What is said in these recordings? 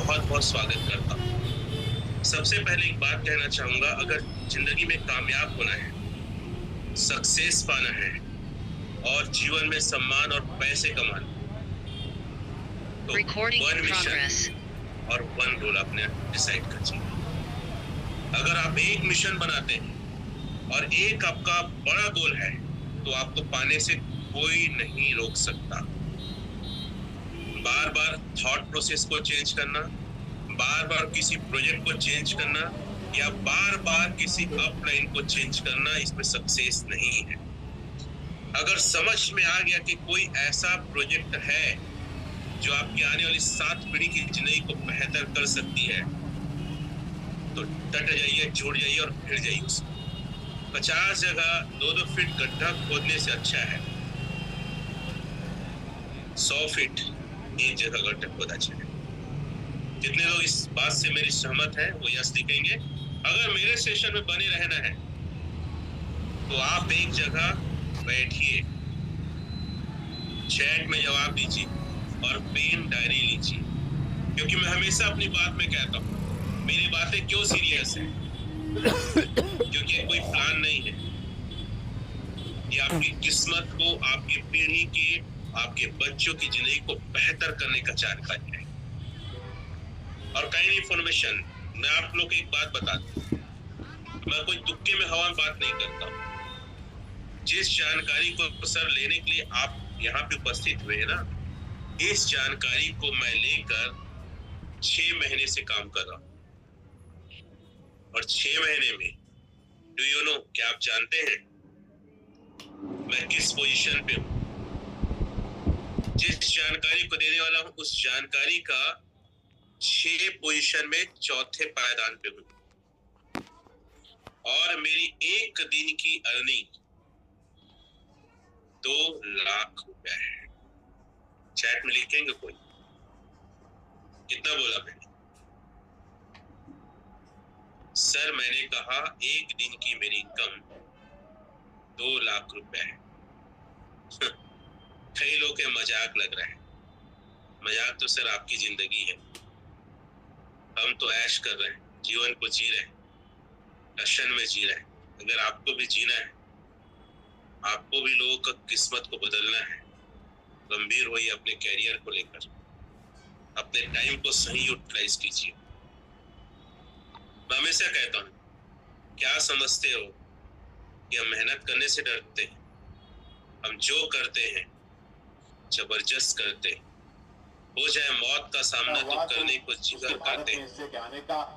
बहुत बहुत स्वागत करता हूँ। सबसे पहले एक बात कहना चाहूंगा, अगर जिंदगी में कामयाब होना है, सक्सेस पाना है और जीवन में सम्मान और पैसे कमाना, तो वन मिशन और वन गोल आपने डिसाइड कर लिया। अगर आप एक मिशन बनाते हैं और एक आपका बड़ा गोल है, तो आपको पाने से कोई नहीं रोक सकता। बार बार थॉट प्रोसेस को चेंज करना, बार बार किसी प्रोजेक्ट को चेंज करना या बार बार किसी अपलाइन को चेंज करना, इसमें सक्सेस नहीं है। अगर समझ में आ गया कि कोई ऐसा प्रोजेक्ट है जो आपकी आने वाली 7 पीढ़ी की जिंदगी को बेहतर कर सकती है, तो डट जाइए, जुड़ जाइए और भिड़ जाइए उसमें। 50 जगह 2-2 फीट गड्ढा खोदने से अच्छा है 100 फीट एक जगह गड्ढा खोदा जाए। जितने लोग इस बात से मेरी सहमत है वो यस लिखेंगे। अगर मेरे सेशन में बने रहना है तो आप एक जगह बैठिए, चैट में जवाब दीजिए और पेन डायरी लीजिए, क्योंकि मैं हमेशा अपनी बात में कहता हूँ मेरी बातें क्यों सीरियस है, क्योंकि कोई प्लान नहीं है। ये आपकी किस्मत को, आपकी पीढ़ी की, आपके बच्चों की जिंदगी को बेहतर करने का जानकारी है। और काइंड इन्फॉर्मेशन, मैं आप लोग को एक बात बता दूं, मैं कोई तुक्के में हवा में बात नहीं करता। जिस जानकारी को सर लेने के लिए आप यहाँ पे उपस्थित हुए हैं ना, इस जानकारी को मैं लेकर 6 महीने से काम कर रहा हूँ। और 6 महीने में डू यू नो, क्या आप जानते हैं मैं किस पोजीशन पे हूँ? जिस जानकारी को देने वाला हूँ उस जानकारी का 6 पोजीशन में चौथे पायदान पे हूँ। और मेरी एक दिन की अर्निंग 2 लाख रुपए है। चैट में लिखेंगे कोई कितना बोला मैंने? सर मैंने कहा एक दिन की मेरी इनकम 2 लाख रुपए है। कई लोग के मजाक लग रहा है। मजाक तो सर आपकी जिंदगी है। हम तो ऐश कर रहे हैं, जीवन को जी रहे हैं, टशन में जी रहे हैं। अगर आपको भी जीना है, आपको भी लोगों का किस्मत को बदलना है, गंभीर होइए अपने कैरियर को लेकर, अपने टाइम को सही यूटिलाइज कीजिए। मैं हमेशा कहता हूँ, क्या समझते हो कि हम मेहनत करने से डरते हैं? हम जो करते हैं जबरदस्त करते हैं। हो जाए मौत का सामना तो करने को जिगर करते हैं।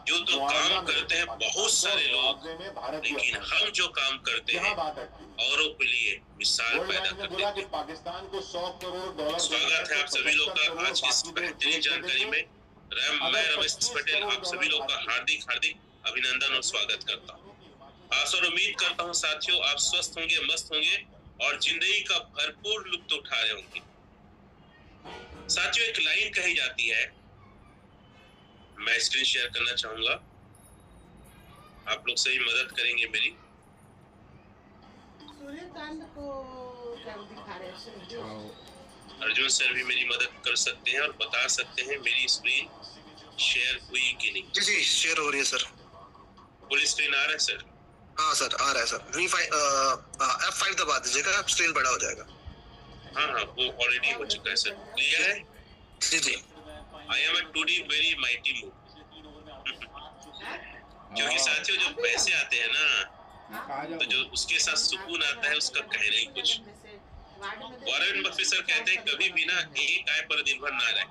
जो तो काम करते हैं बहुत सारे लोग, लेकिन हम जो काम करते हैं औरों के लिए मिसाल पैदा कर देते हैं। स्वागत है आप सभी लोग का आज की इस बेहतरीन जानकारी में। मैं रमेश पटेल आप सभी लोग का हार्दिक हार्दिक अभिनंदन और स्वागत करता हूँ। आशा और उम्मीद करता हूँ साथियों आप स्वस्थ होंगे, मस्त होंगे और जिंदगी का भरपूर लुत्फ उठा रहे होंगे। साथियों एक लाइन कही जाती है, मैं स्क्रीन शेयर करना चाहूंगा, आप लोग सही मदद करेंगे मेरी। अर्जुन सर भी मेरी मदद कर सकते हैं और बता सकते हैं मेरी स्क्रीन शेयर हुई कि नहीं। जी जी शेयर हो रही है सर। फुल स्क्रीन आ रहा है सर? हाँ सर आ रहा है सर। F5 दबा दीजिएगा, स्क्रीन बड़ा हो जाएगा। हाँ हाँ वो ऑलरेडी हो चुका है सर। क्लियर है? जी जी। I am a today very mighty move. क्योंकि साथियों जब पैसे आते हैं ना, तो जो उसके साथ सुकून आता है उसका कहना ही कुछ। वॉरेन बफेट सर कहते हैं कभी भी ना एक आय पर निर्भर ना रहे।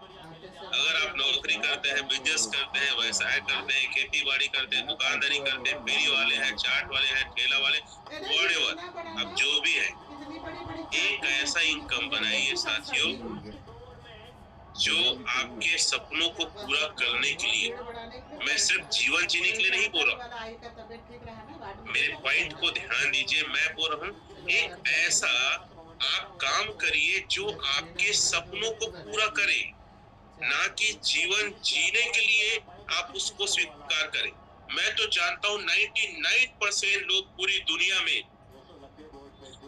अगर आप नौकरी करते हैं, बिजनेस करते हैं, व्यवसाय करते हैं, खेती बाड़ी करते हैं, दुकानदारी करते हैं, फेरी वाले हैं, चाट वाले हैं, ठेला वाले, व्हाटएवर, अब जो भी है, एक ऐसा इनकम बनाइए साथियों जो आपके सपनों को पूरा करने के लिए, मैं सिर्फ जीवन जीने के लिए नहीं बोल रहा हूँ, मेरे पॉइंट को ध्यान दीजिए, मैं बोल रहा हूँ एक ऐसा आप काम करिए जो आपके सपनों को पूरा करे, ना कि जीवन जीने के लिए आप उसको स्वीकार करें। मैं तो जानता हूँ 99% लोग पूरी दुनिया में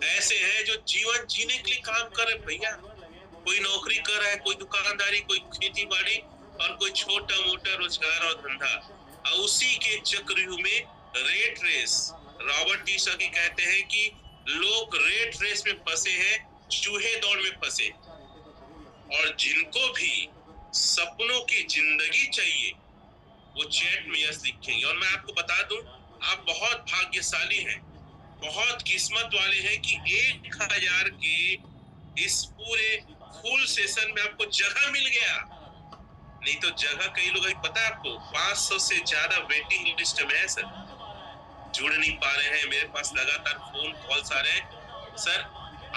ऐसे हैं जो जीवन जीने के लिए काम कर रहे। भैया कोई नौकरी कर रहा है, कोई दुकानदारी, कोई खेती बाड़ी, और कोई छोटा मोटा रोजगार और धंधा, और उसी के चक्रव्यूह में रेट रेस। रॉबर्ट टी सकी कहते हैं कि लोग रेट रेस में फंसे हैं, चूहे दौड़ में फंसे, और जिनको भी सपनों की जिंदगी चाहिए वो चैट में यस लिखेंगे। और मैं आपको बता दूं, आप बहुत भाग्यशाली हैं, बहुत किस्मत वाले हैं कि 1000 के इस पूरे फुल सेशन में आपको जगह मिल गया। नहीं तो जगह कई लोग, पता है आपको, 500 से ज्यादा वेटिंग लिस्ट में है सर, जुड़ नहीं पा रहे हैं। मेरे पास लगातार फोन कॉल्स आ रहे हैं, सर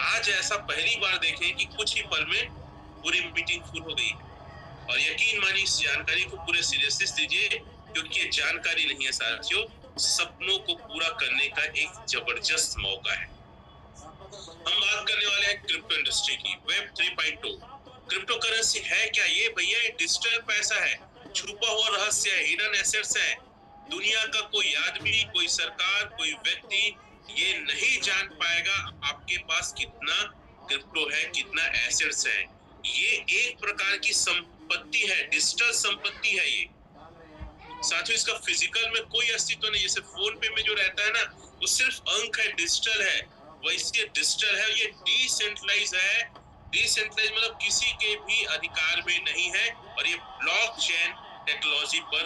आज ऐसा पहली बार देखें कि कुछ ही पल में पूरी मीटिंग फुल हो गई है। और यकीन मानिए इस जानकारी को पूरे सीरियसनेस लीजिए, क्योंकि ये जानकारी नहीं है साथियों, सपनों को पूरा करने का एक जबरदस्त मौका है। हम बात करने वाले हैं क्रिप्टो इंडस्ट्री की, वेब 3.0। क्रिप्टो करेंसी है क्या? ये भैया डिजिटल पैसा है, छुपा हुआ रहस्य है, हिडन एसेट्स है। दुनिया का कोई आदमी, कोई सरकार, कोई व्यक्ति ये नहीं जान पाएगा आपके पास कितना क्रिप्टो है, कितना एसेट्स है। ये एक प्रकार की संपत्ति है, डिजिटल संपत्ति है ये साथियों। इसका फिजिकल में कोई अस्तित्व नहीं। जैसे फोन पे में जो रहता है ना, वो सिर्फ अंक है, डिजिटल है, वैसे डिजिटल है। ये डिसेंट्रलाइज है। डिसेंट्रलाइज मतलब किसी के भी अधिकार में नहीं है, और ये ब्लॉकचेन टेक्नोलॉजी पर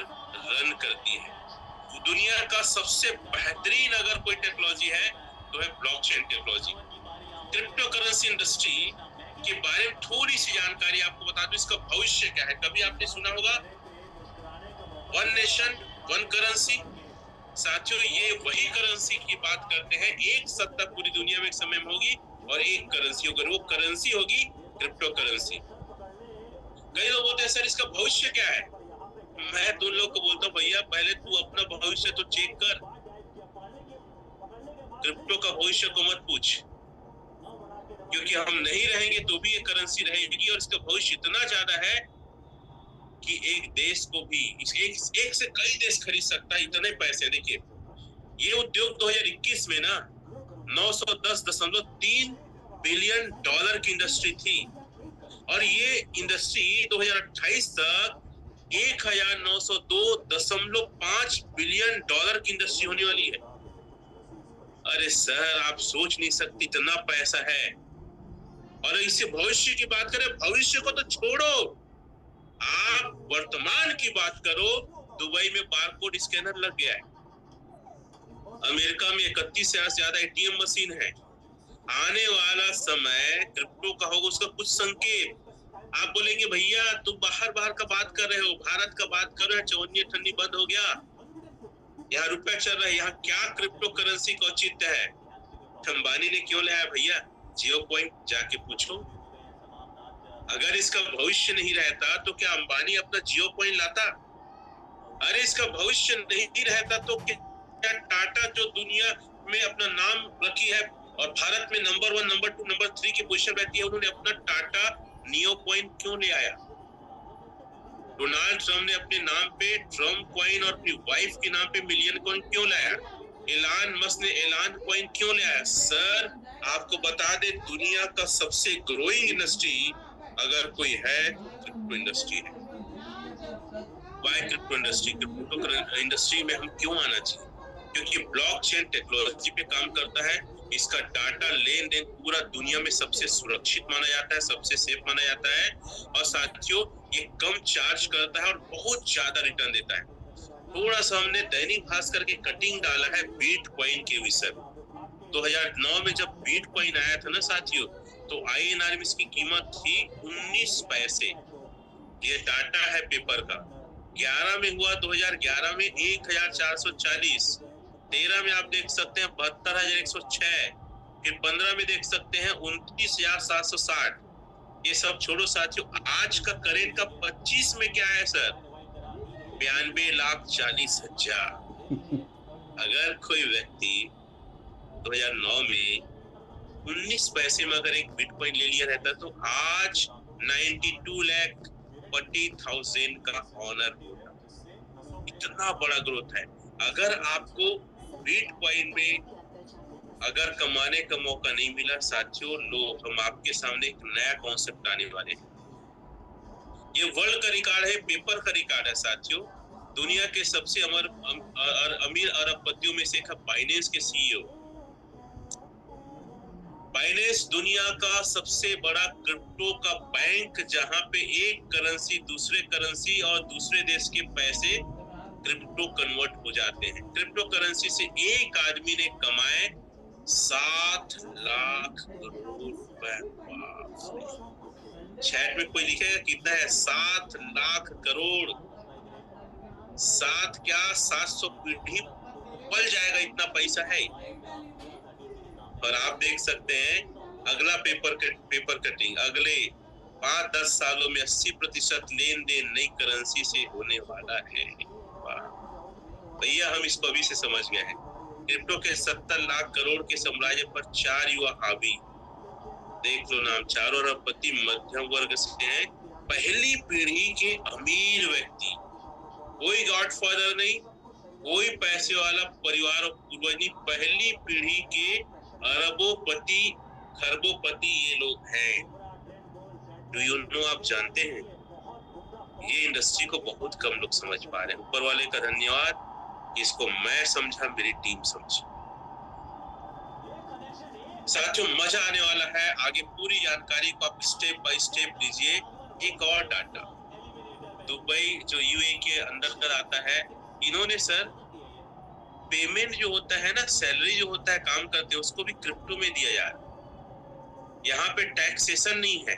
रन करती है। दुनिया का सबसे बेहतरीन अगर कोई टेक्नोलॉजी है तो है blockchain technology. Crypto currency industry के बारे में थोड़ी सी जानकारी आपको बता दूं, इसका भविष्य क्या है। कभी आपने सुना होगा वन नेशन वन करेंसी? साथियों ये वही करेंसी की बात करते हैं, एक सत्ता पूरी दुनिया में एक समय में होगी और एक करेंसी होगी, वो करेंसी होगी क्रिप्टो करेंसी। कई लोग बोलते हैं सर इसका भविष्य क्या है? मैं तो उन लोग को बोलता हूँ भैया पहले तू अपना भविष्य तो चेक कर, क्रिप्टो का भविष्य को मत पूछ, क्योंकि हम नहीं रहेंगे तो भी ये करेंसी रहेगी। और इसका भविष्य इतना ज्यादा है कि एक देश को भी एक से कई देश खरीद सकता है, इतने पैसे। देखिए ये उद्योग 2021 में ना 910.3 बिलियन डॉलर की इंडस्ट्री थी, और ये इंडस्ट्री 2028 तक 1902.5 बिलियन डॉलर की इंडस्ट्री होने वाली है। अरे सर आप सोच नहीं सकते इतना पैसा है। और इससे भविष्य की बात करें, भविष्य को तो छोड़ो, आप वर्तमान की बात करो। दुबई में बारकोड स्कैनर लग गया है, अमेरिका में 31 से ज्यादा एटीएम मशीन है। आने वाला समय क्रिप्टो का होगा, उसका कुछ संकेत। आप बोलेंगे भैया तुम बाहर का बात कर रहे हो, भारत का बात कर रहे हो, चवन्नी ठंडी बंद हो गया, यहाँ रुपया चल रहा है, यहाँ क्या क्रिप्टो करेंसी का औचित्य है? अंबानी ने क्यों लाया भैया? जियो पॉइंट जाके पूछो। अगर इसका भविष्य नहीं रहता तो क्या अंबानी अपना जियो पॉइंट लाता? अरे इसका भविष्य नहीं रहता तो क्या टाटा जो दुनिया में अपना नाम रखी है और भारत में नंबर 1, नंबर 2, नंबर 3 की पोजीशन रहती है, उन्होंने अपना टाटा नियो पॉइंट क्यों ले आया? डोनाल्ड ट्रम्प ने अपने नाम पे ट्रम्प कॉइन और अपनी वाइफ के नाम पे मिलियन कॉइन क्यों लाया? एलान मस्क ने एलान कॉइन क्यों लाया? सर आपको बता दे, दुनिया का सबसे ग्रोइंग इंडस्ट्री अगर कोई है क्रिप्टो इंडस्ट्री है। Why crypto industry? Crypto industry में हम क्यों आना चाहिए? क्योंकि ब्लॉकचेन टेक्नोलॉजी पे काम करता है। इसका डाटा लेन देन पूरा दुनिया में सबसे सुरक्षित माना जाता है, सबसे सेफ माना जाता है। और साथियों ये कम चार्ज करता है और बहुत ज्यादा रिटर्न देता है। थोड़ा सा हमने दैनिक भास्कर के कटिंग डाला है बिटकॉइन के विषय में। 2009 में जब बिटकॉइन आया था ना साथियों, तो INR में इसकी कीमत थी 19 पैसे। ये डाटा है पेपर का। 11 में हुआ 2011 में 1440, 13 में आप देख सकते हैं 72,106, फिर 15 में देख सकते हैं 29,760। ये सब छोड़ो साथियों, आज का करेंट का 25 में क्या है सर? 92,40,000। अगर कोई व्यक्ति 2009 में 19 पैसे में अगर एक बिटकॉइन ले लिया रहता तो आज 92,40,000 का ऑनर होता। इतना बड़ा ग्रोथ है। अगर आपको बिटकॉइन में अगर कमाने का मौका नहीं मिला साथियों, लोग हम आपके सामने एक नया कॉन्सेप्ट आने वाले हैं। ये वर्ल्ड का रिकॉर्ड है, पेपर का रिकॉर्ड है साथियों। दुनिया के सबसे अमीर अरबपतियों में से एक है बाइनेंस के सीईओ। बाइनेंस दुनिया का सबसे बड़ा क्रिप्टो का बैंक, जहां पे एक करेंसी दूसरे करेंसी और दूसरे देश के पैसे क्रिप्टो कन्वर्ट हो जाते हैं। क्रिप्टो करेंसी से एक आदमी ने कमाए 7 लाख करोड़ रुपए। चैट में कोई लिखेगा कितना है? 7 लाख करोड़। 7 क्या 700 पीढ़ी पल जाएगा, इतना पैसा है। और आप देख सकते हैं अगला पेपर कटिंग अगले 5-10 सालों में 80% लेन देन नई करेंसी से होने वाला है। भैया हम इसको अभी से समझ गए हैं। क्रिप्टो के 70 लाख करोड़ के साम्राज्य पर 4 युवा हावी, देख लो नाम, चारों अरबपति मध्यम वर्ग से हैं, पहली पीढ़ी के अमीर व्यक्ति, कोई गॉडफादर नहीं, कोई पैसे वाला परिवार और पूर्वज नहीं, पहली पीढ़ी के अरबोपति खरबोपति ये लोग हैं। डू यू नो, आप जानते हैं ये इंडस्ट्री को बहुत कम लोग समझ पा रहे हैं। ऊपर वाले का धन्यवाद, इसको मैं समझा, मेरी टीम समझी। साथियों मजा आने वाला है, आगे पूरी जानकारी को आप स्टेप बाय स्टेप लीजिए। एक और डाटा, दुबई जो यूएई के अंदर आता है, इन्होंने सर पेमेंट जो होता है ना, सैलरी जो होता है काम करते हैं, उसको भी क्रिप्टो में दिया जा रहा है। यहाँ पे टैक्सेशन नहीं है,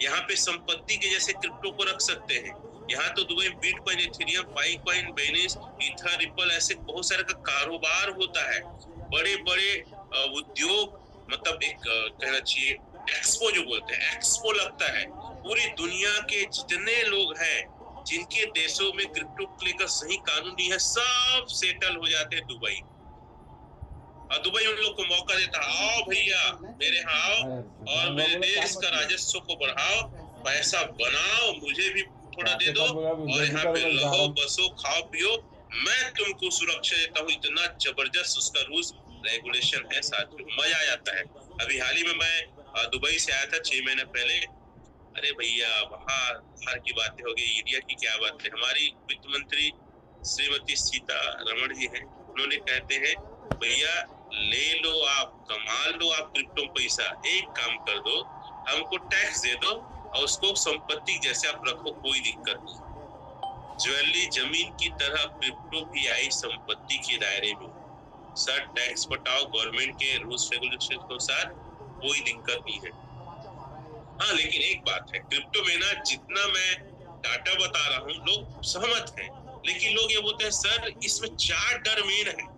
यहाँ पे संपत्ति के जैसे क्रिप्टो को रख सकते हैं। यहाँ तो दुबई में बिटकॉइन, इथेरियम, पाइकॉइन, बेनेस, ईथर, रिपल ऐसे बहुत सारे का कारोबार होता है। बड़े बड़े उद्योग, मतलब एक कहना चाहिए एक्सपो जो बोलते हैं, एक्सपो लगता है। पूरी दुनिया के जितने लोग हैं जिनके देशों में क्रिप्टो को लेकर सही कानून नहीं है, सब सेटल हो जाते हैं दुबई। और दुबई उन लोग को मौका देता है, आओ भैया मेरे यहाँ आओ और मेरे देश का राजस्व को बढ़ाओ, पैसा बनाओ, मुझे भी थोड़ा दे दो और यहाँ पे रहो बसो खाओ पियो, मैं तुमको सुरक्षा देता हूँ। इतना जबरदस्त उसका रूल्स रेगुलेशन है साथियों, मजा आ जाता है। अभी हाल ही में मैं दुबई से आया था 6 महीने पहले। अरे भैया वहाँ बाहर की बातें हो गई, इंडिया की क्या बात है। हमारी वित्त मंत्री श्रीमती सीतारमण जी हैं, उन्होंने कहते हैं भैया ले लो आप, कमा लो आप क्रिप्टो पैसा, एक काम कर दो, हमको टैक्स दे दो और उसको संपत्ति जैसे आप रखो, कोई दिक्कत नहीं। ज्वेलरी जमीन की तरह क्रिप्टो भी आई संपत्ति के दायरे में। सर टैक्स पटाओ गवर्नमेंट के रूल्स रेगुलेशन के अनुसार, कोई दिक्कत नहीं है। हाँ लेकिन एक बात है, क्रिप्टो में ना जितना मैं डाटा बता रहा हूँ लोग सहमत हैं, लेकिन लोग ये बोलते हैं सर इसमें 4 डर मेन है।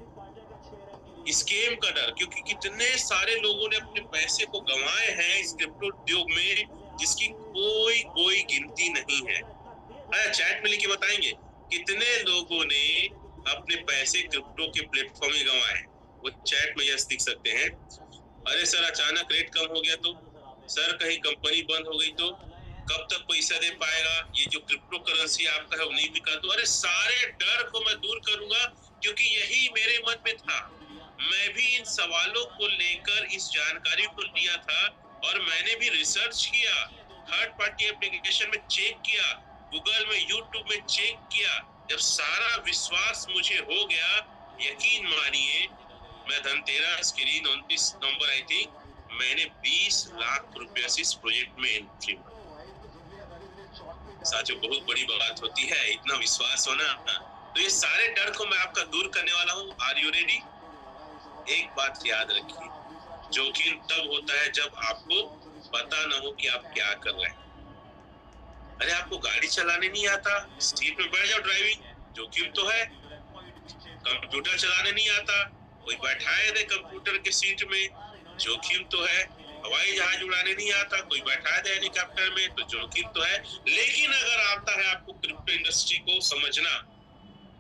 स्कैम का डर, क्योंकि कितने सारे लोगों ने अपने पैसे को गंवाए हैं इस क्रिप्टो उद्योग में, जिसकी कोई गिनती नहीं है। चैट में लिख के बताएंगे कितने लोगों ने अपने पैसे क्रिप्टो के प्लेटफॉर्म में गंवाए, वो चैट में यस दिख सकते हैं। अरे सर अचानक रेट कम हो गया तो, सर कहीं कंपनी बंद हो गई तो, कब तक पैसा दे पाएगा, ये जो क्रिप्टो करेंसी आपका है वो नहीं बिका तो। अरे सारे डर को मैं दूर करूंगा, क्योंकि यही मेरे मन में था। मैं भी इन सवालों को लेकर इस जानकारी को लिया था और मैंने भी रिसर्च किया, थर्ड पार्टी एप्लीकेशन में चेक किया, गूगल में, यूट्यूब में चेक किया। जब सारा विश्वास मुझे हो गया, यकीन मानिए मैं धनतेरस के दिन 29 नवंबर आई थी, मैंने 20 लाख रुपए से इस प्रोजेक्ट में एंट्री। साथियों बहुत बड़ी बात होती है इतना विश्वास होना। तो ये सारे डर को मैं आपका दूर करने वाला हूँ। Are you ready? एक बात याद रखिए, जोखिम तब होता है जब आपको पता न हो कि आप क्या कर रहे हैं। अरे आपको गाड़ी चलाने नहीं आता, सीट में बैठ जाओ, ड्राइविंग, जोखिम तो है। कंप्यूटर चलाने नहीं आता, कोई बैठाए दे कंप्यूटर के सीट में, जोखिम तो है। हवाई जहाज उड़ाने नहीं आता, कोई बैठा दे हेलीकॉप्टर में, तो जोखिम तो है। लेकिन अगर आता है आपको क्रिप्टो इंडस्ट्री को समझना,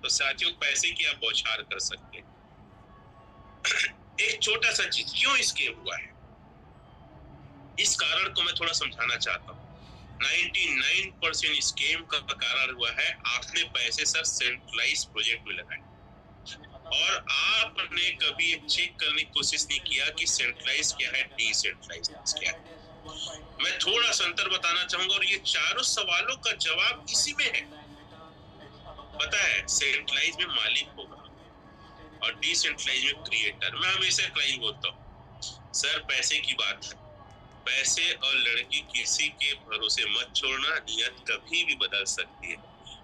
तो साथियों पैसे की आप बौछार कर सकते हैं। एक छोटा सा चीज, क्यों स्कैम हुआ है, इस कारण को मैं थोड़ा समझाना चाहता हूँ। 99% स्कैम का कारण हुआ है आपने पैसे सर सेंट्रलाइज प्रोजेक्ट में लगाए और आपने कभी चेक करने की कोशिश नहीं किया कि सेंट्रलाइज क्या है, डिसेंट्रलाइज क्या है। मैं थोड़ा सा अंतर बताना चाहूंगा और ये चारों सवालों का जवाब इसी में है। पता है, सेंट्रलाइज में मालिक होगा और डिसेंट्रलाइज में क्रिएटर। मैं हमेशा क्लाइंट बोलता हूँ, सर पैसे की बात है, पैसे और लड़की किसी के भरोसे मत छोड़ना, नियत कभी भी बदल सकती है।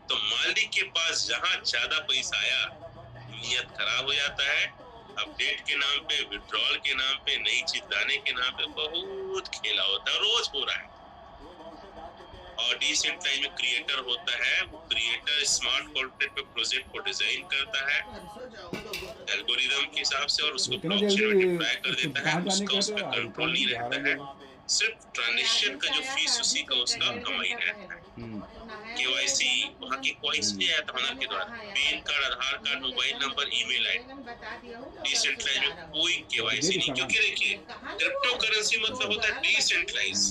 तो मालिक के पास जहां ज्यादा पैसा आया, नियत खराब हो जाता है। अपडेट के नाम पे, विड्रॉल के नाम पे, नई चीज लाने के नाम पे बहुत खेला होता है, रोज हो रहा है। और डिसेंट्रलाइज में क्रिएटर होता है, वो क्रिएटर स्मार्ट कॉन्ट्रैक्ट पे प्रोजेक्ट को डिजाइन करता है एल्गोरिदम के हिसाब से और उसको ब्लॉकचेन में डिप्लॉय कर देता है। उसका उस पर कंट्रोल नहीं रहता है, सिर्फ ट्रांजेक्शन का जो फीस उसी का उसका कमाई रहता है। केवाईसी वहाँ की क्वाइसी है थाना के द्वारा, PAN card, Aadhaar card, mobile number, email ID. Decentralize में कोई केवाईसी नहीं, क्योंकि देखिए क्रिप्टो करेंसी मतलब होता है डिसेंट्रलाइज,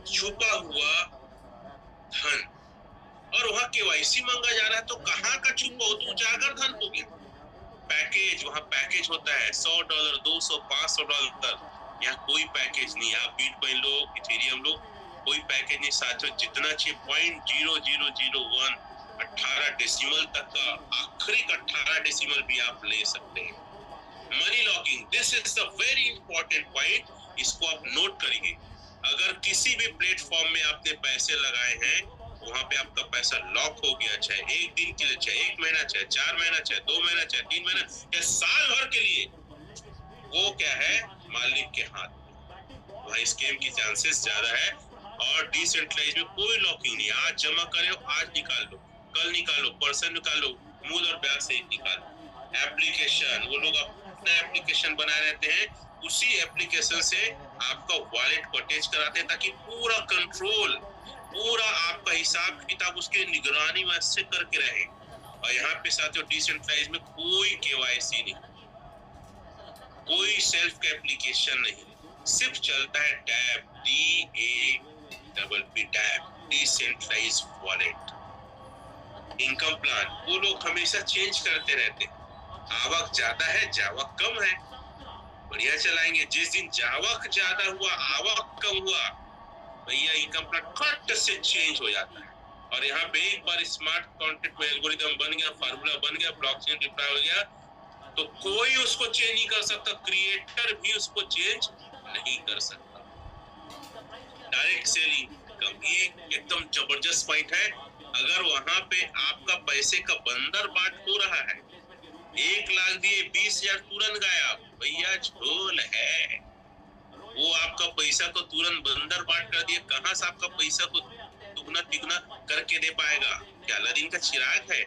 छुपा हुआ धन। और वहाँ केवाईसी मांगा जा रहा है, तो कहाँ का छुपा हो, तो उजागर धन हो गया। पैकेज, वहाँ पैकेज होता है $100, $200, $500। यहाँ कोई पैकेज नहीं। आप बिटकॉइन लो, इथेरियम लो, कोई पैकेज नहीं। साथियों, जितना चाहिए 0.0001 18 डेसिमल तक का, आखिरी का 18 डेसिमल भी आप ले सकते हैं। Money locking, this is the very important point, इसको आप नोट करिए। अगर किसी भी प्लेटफॉर्म में आपने पैसे लगाए हैं, वहां पे आपका पैसा लॉक हो गया, चाहे एक दिन के लिए, चाहे 1 महीना, चाहे 4 महीना, चाहे 2 महीना, चाहे 3 महीना, चाहे साल भर के लिए, वो क्या है, मालिक के हाथ में। वहाँ स्कैम की चांसेस ज्यादा है। और डिसेंट्रलाइज में कोई लॉकिंग नहीं, आज जमा करे हो आज निकाल लो, कल निकालो, परसों निकालो, मूल और ब्याज से निकालो। एप्लीकेशन, वो लोग अपना एप्लीकेशन बनाए रहते हैं, उसी एप्लीकेशन से आपका वॉलेट को अटैच कराते हैं, ताकि पूरा कंट्रोल, पूरा आपका हिसाब किताब उसके निगरानी में अच्छे करके रहे। और यहाँ पे साथियों डिसेंट्रलाइज में कोई केवाईसी नहीं, कोई सेल्फ का एप्लीकेशन नहीं, सिर्फ चलता है tab, DAPP tab, decentralize wallet. Income plan वो लोग हमेशा चेंज करते रहते हैं। आवक ज्यादा है, जावक कम है, बढ़िया चलाएंगे। जिस दिन जावक ज्यादा हुआ, आवक कम हुआ, भैया इनकम प्लान फट से चेंज हो जाता है। और यहाँ पे एक बार स्मार्ट कॉन्ट्रैक्ट में एल्गोरिदम बन गया, फार्मूला बन गया, ब्लॉकचेन डिप्लॉय हो गया, तो कोई उसको चेंज नहीं कर सकता, क्रिएटर भी उसको चेंज नहीं कर सकता। डायरेक्ट सेलिंग इनकम, ये एकदम जबरदस्त पॉइंट है। अगर वहां पे आपका पैसे का बंदर बाट हो रहा है, 1 लाख दिए 20,000 तुरंत गायब, भैया झोल है। वो आपका पैसा को तुरंत बंदर बाट कर दिए, कहाँ से आपका पैसा को दुगना तिगुना करके दे पाएगा? क्या अलादीन का चिराग है?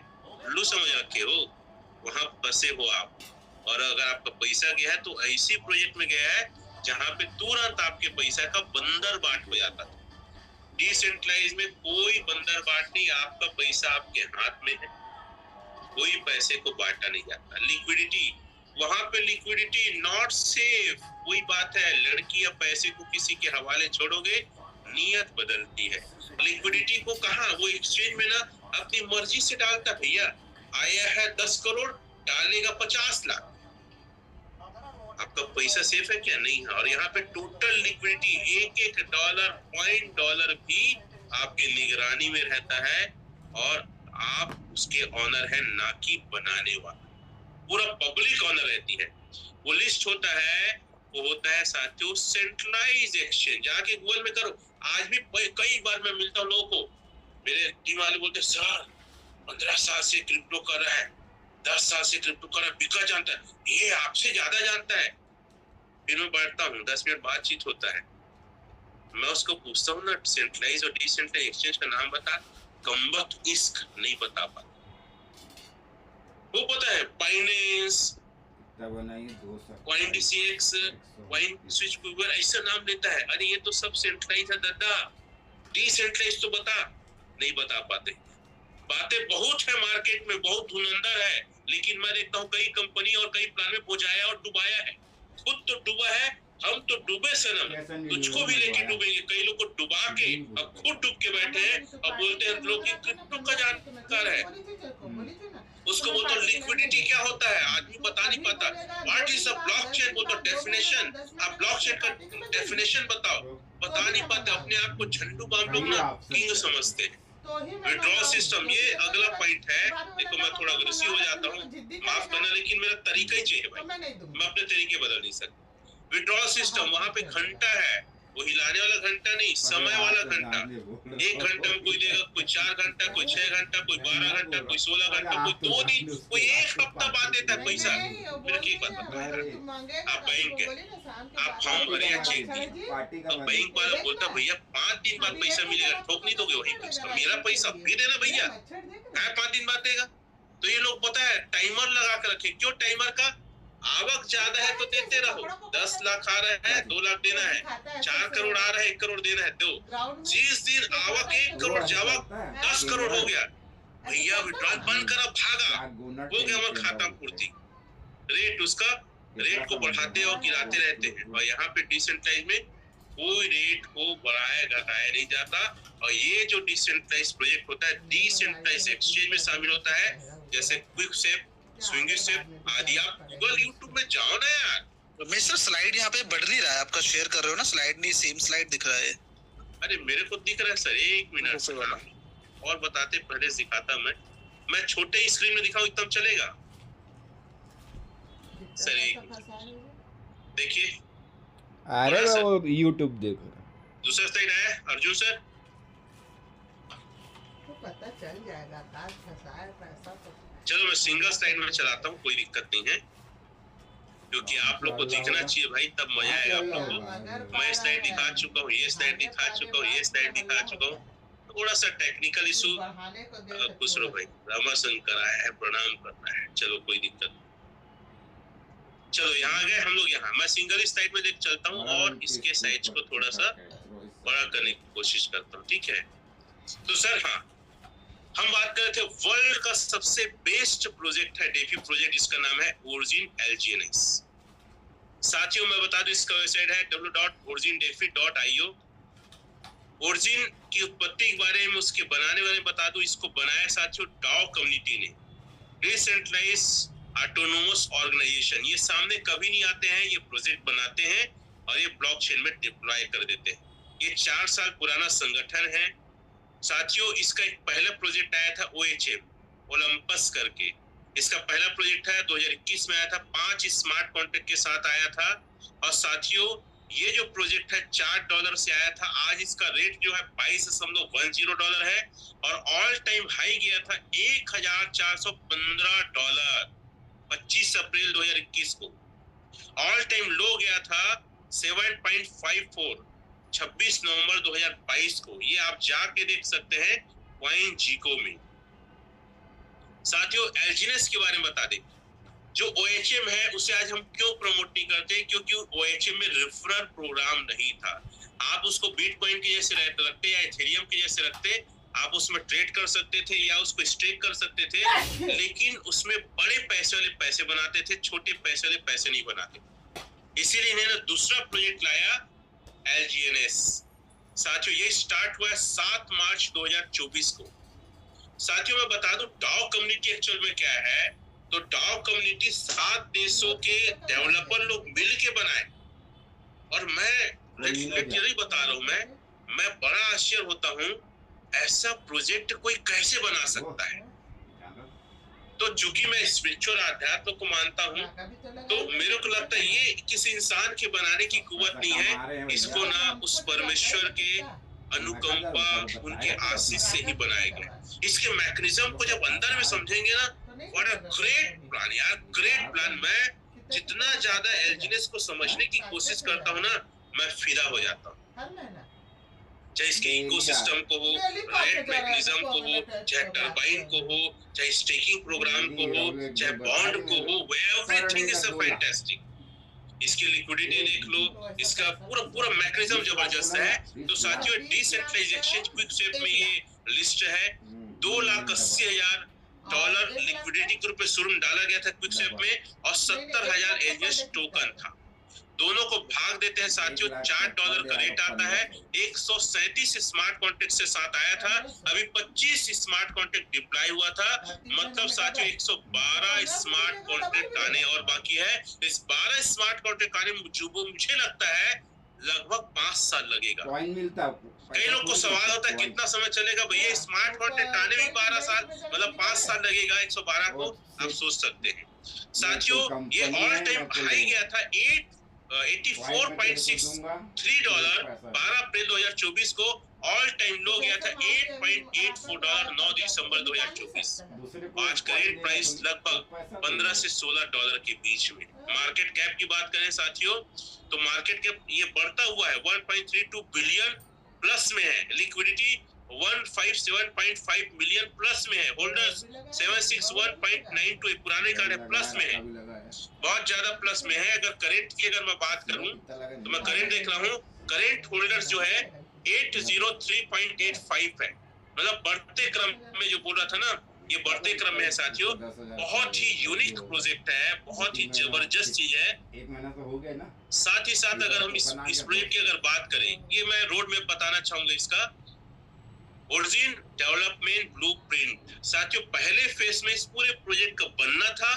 उल्लू समझ रखे हो? वहां फंसे हो आप। और अगर आपका पैसा गया है तो ऐसी प्रोजेक्ट में गया है जहां पे तुरंत आपके पैसा का बंदर बाट हो जाता था। डिसेंट्रलाइज में कोई बंदर बाट नहीं, आपका पैसा आपके हाथ में है, कोई पैसे को बांटा नहीं जाता। लिक्विडिटी, वहां पे लिक्विडिटी नॉट सेफ, वही बात है, लड़की या पैसे को किसी के हवाले छोड़ोगे, नियत बदलती है। लिक्विडिटी को कहा, वो एक्सचेंज में ना अपनी मर्जी से डालता, भैया आया है 10 करोड़, डालेगा 50 लाख, आपका पैसा सेफ है क्या? नहीं है। और यहाँ पे टोटल लिक्विडिटी, एक डॉलर, $0.1 भी आपके निगरानी में रहता है, और आप उसके ऑनर है, ना कि बनाने वाला। पूरा पब्लिक ऑनर रहती है। वो लिस्ट होता है, वो होता है साथियों सेंट्रलाइज एक्सचेंज। जाके गूगल में करो, आज भी कई बार मैं मिलता हूँ लोगों को, मेरे टीम वाले बोलते सर 15 साल से क्रिप्टो कर रहा है, 10 साल से क्रिप्टो कर रहा है, बिका जानता है, ये आपसे ज्यादा जानता है। फिर मैं बैठता हूँ, 10 मिनट बातचीत होता है, मैं उसको पूछता हूँ ना सेंट्रलाइज और डिसेंट्रलाइज एक्सचेंज का नाम बता, कमबख्त इश्क नहीं बता पाता। वो पता है बाइनेंस, CoinDCX, CoinSwitch, ऐसा नाम लेता है। अरे ये तो सब सेंट्रलाइज है दादा, डिसेंट्रलाइज तो बता, नहीं बता पाते। बातें बहुत है मार्केट में, बहुत धुरंधर है, लेकिन मैं देखता हूँ कई कंपनी और कई प्लान में पहुंचाया और डुबाया है। खुद तो डूबा है, हम तो डूबे सनम, तुझको भी लेके डूबेंगे। कई लोग को डुबा के अब खुद डूब के बैठे हैं और बोलते हैं लोग कि क्रिप्टो का जानकार है। उसको बोलते हो लिक्विडिटी क्या होता है, आदमी बता नहीं पाता। व्हाट इज अ ब्लॉकचेन, वो तो डेफिनेशन, आप ब्लॉकचेन का डेफिनेशन बताओ, बता नहीं पाते। अपने आप को झंडू बाम लोग ना किंग समझते हैं। विड्रॉ सिस्टम, ये अगला पॉइंट है। देखो मैं थोड़ा अग्रेसिव हो जाता हूँ, माफ करना, लेकिन मेरा तरीका ही चाहिए भाई, मैं अपने तरीके बदल नहीं सकता। विड्रॉ सिस्टम, वहां पे घंटा है, वो हिलाने वाला घंटा नहीं, समय वाला घंटा। 1 घंटा में कोई देगा, कोई 4 घंटा, कोई 6 घंटा, कोई 12 घंटा, कोई 16 घंटा, कोई 2 दिन, कोई 1 हफ्ता बाद देता है पैसा। मेरे की बात बताओ यार, आप बैंक है, आप फॉर्म भरे या चेक दिए, अब बैंक वाला बोलता भैया 5 दिन बाद पैसा मिलेगा, ठोक नहीं दोगे वही पैसा, मेरा पैसा भी देना भैया, क्या 5 दिन बाद देगा। तो ये लोग पता है टाइमर लगा कर रखे, क्यों टाइमर का, आवक ज्यादा है तो देते रहो, 10 लाख आ रहा है 2 लाख देना है, 4 करोड़ आ रहा है 1 करोड़ देना है, दो। जिस दिन आवक 1 करोड़ जावक 10 करोड़ हो गया, भैया विड्रॉल बंद करा, भागा, हो गया हमारा खाता पूर्ति। रेट उसका, रेट को बढ़ाते और गिराते रहते हैं, और यहाँ पे डिसेंट्रलाइज में कोई रेट को बढ़ाया घटाया नहीं जाता। और ये जो डिसेंट्रलाइज प्रोजेक्ट होता है, डिसेंट्रलाइज एक्सचेंज में शामिल होता है, जैसे क्विक सेप, स्विंगी सेप आदि। आप गूगल यूट्यूब में जाओ ना यार। मैं सर स्लाइड यहाँ पे बढ़ नहीं रहा है, आपका शेयर कर रहे हो ना, स्लाइड नहीं सेम स्लाइड दिख रहा है। अरे मेरे को दिख रहा है सर, 1 मिनट और बताते, पहले दिखाता मैं छोटे स्क्रीन में दिखाऊं एकदम चलेगा सर? देखिए, अरे मैं वो यूट्यूब देख रहा हूँ। दूसरा स्लाइड आया अर्जुन सर, तो पता चल जाएगा ताज फंसाए पैसा तो। चलो मैं सिंगल स्लाइड में चलाता हूँ, कोई दिक्कत नहीं है, क्योंकि आप लोग को दिखना चाहिए भाई, तब मजा आएगा आप लोग को। मैं स्लाइड दिखा चुका हूँ, ये स्लाइड दिखा चुका हूँ, ये स्लाइड दिखा चुका हूँ। थोड़ा सा टेक्निकल इशू, खुश रहो भाई, रामा शंकर आया है, प्रणाम करना है, चलो कोई दिक्कत नहीं। चलो यहाँ आ गए हम लोग, यहाँ मैं सिंगल स्लाइड में देख चलता हूँ और इसके साइज को थोड़ा सा बड़ा करने की कोशिश करता हूँ, ठीक है। तो सर हाँ, हम बात कर रहे थे वर्ल्ड का सबसे बेस्ट प्रोजेक्ट है डेफी प्रोजेक्ट, इसका नाम है ओरिजिन LGNS। साथियों मैं बता दूं, इसका वेबसाइट है www.origindefi.io। ओरिजिन की उत्पत्ति के बारे में, उसके बनाने वाले बता दूं, इसको बनाया साथियों डाओ कम्युनिटी ने, डिसेंट्रलाइज ऑटोनोमस ऑर्गेनाइजेशन। ये सामने कभी नहीं आते हैं, ये प्रोजेक्ट बनाते हैं और ये ब्लॉकचेन में डिप्लॉय कर देते हैं। ये 4 साल पुराना संगठन है साथियों। इसका एक पहला प्रोजेक्ट आया था OHM ओलंपस करके, इसका पहला प्रोजेक्ट है 2021 में आया था, 5 स्मार्ट कॉन्ट्रैक्ट के साथ आया था। और साथियों ये जो प्रोजेक्ट है $4 से आया था, आज इसका रेट जो है $22.10 है और ऑल टाइम हाई गया था $1415 25 अप्रैल 2021 को। ऑल टाइम लो गया था 7.54 26 नवंबर 2022 को। ये आप जाके देख सकते हैं कॉइन जीको में। साथियों LGNS के बारे में बता दें, जो OHM है उसे आज हम क्यों प्रमोट नहीं करते, क्योंकि OHM में रेफरल प्रोग्राम नहीं था। आप उसको बिटकॉइन के जैसे रखते या इथेरियम के जैसे रखते, आप उसमें ट्रेड कर सकते थे या उसको स्टेक कर सकते थे, लेकिन उसमें बड़े पैसे वाले पैसे बनाते थे, छोटे पैसे वाले पैसे नहीं बनाते। इसीलिए इन्होंने दूसरा प्रोजेक्ट लाया LGNS। साथियों ये स्टार्ट हुआ 7 मार्च 2024 को। साथियों मैं बता दूं डाओ कम्युनिटी एक्चुअल में क्या है, तो डाओ कम्युनिटी 7 देशों के डेवलपर लोग मिल के बनाए। और मैं लिटरली बता रहा हूं, मैं बड़ा आश्चर्य होता हूं, ऐसा प्रोजेक्ट कोई कैसे बना सकता है। तो चूंकि मैं स्पिरिचुअल अध्यात्म को मानता हूं, तो मेरे को लगता है ये किसी इंसान के बनाने की कुवत नहीं है, इसको ना उस परमेश्वर के अनुकंपा उनके आशीष से ही बनाया गया। इसके मैकेनिज्म को जब अंदर में समझेंगे ना, व्हाट अ ग्रेट प्लान यार, ग्रेट प्लान। मैं जितना ज्यादा LGNS को समझने की कोशिश करता हूँ ना, मैं फिदा हो जाता हूँ। चाहे इसके इकोसिस्टम को हो, रेट मैकेनिज्म को हो, चाहे टरबाइन को हो, चाहे स्टेकिंग प्रोग्राम को हो, चाहे बॉन्ड को हो, एवरीथिंग इज अ फैंटास्टिक। इसकी लिक्विडिटी देख लो, इसका पूरा मैकेनिज्म जबरदस्त है। तो साथियों डिसेंट्रलाइज्ड एक्सचेंज क्विक सेप में ये लिस्ट है, $2,80,000 लिक्विडिटी के रूप में शुरू में डाला गया था क्विक सेप में, और 70,000 LGNS टोकन था। दोनों को भाग देते हैं साथियों, $4 का रेट आता है। 137 स्मार्ट कॉन्ट्रैक्ट से साथ आया था, अभी 25 स्मार्ट कॉन्ट्रैक्ट डिप्लॉय हुआ था, मतलब साथियों 112 स्मार्ट कॉन्ट्रैक्ट आने और बाकी है। इस 12 स्मार्ट कॉन्ट्रैक्ट आने में मुझे लगता है लगभग 5 साल लगेगा। कॉइन मिलता है। कई लोग को सवाल होता है कितना समय चलेगा भैया, स्मार्ट कॉन्ट्रैक्ट आने में 12 साल, मतलब 5 साल लगेगा 112 को, आप सोच सकते हैं साथियों। ये ऑल टाइम हाई गया था $84.63, 12 अप्रैल 2024 को। ऑल टाइम लो गया था $8.84, 9 दिसंबर 2024। आज करेंट प्राइस लगभग $15 से $16 के बीच में। मार्केट कैप की बात करें साथियों, तो मार्केट कैप ये बढ़ता हुआ है, 1.32 बिलियन प्लस में है। लिक्विडिटी 157.5 मिलियन प्लस में है। होल्डर्स 761.92 पुराने कार्ड है, प्लस में है, बहुत ज्यादा प्लस में है। अगर करंट की अगर मैं बात करूं तो मैं करंट देख रहा हूं, करंट होल्डर्स जो है 803.85 है, मतलब बढ़ते क्रम में जो बोल रहा था ना, ये बढ़ते क्रम में है साथियों। बहुत ही यूनिक प्रोजेक्ट है, बहुत ही जबरदस्त चीज है। 1 महीना तो हो गया ना। साथ ही साथ अगर हम इस प्रोजेक्ट की अगर बात करें, ये मैं रोड में बताना चाहूंगा इसका ओरिजिन डेवलपमेंट ब्लूप्रिंट। साथियों पहले फेज में इस पूरे प्रोजेक्ट का बनना था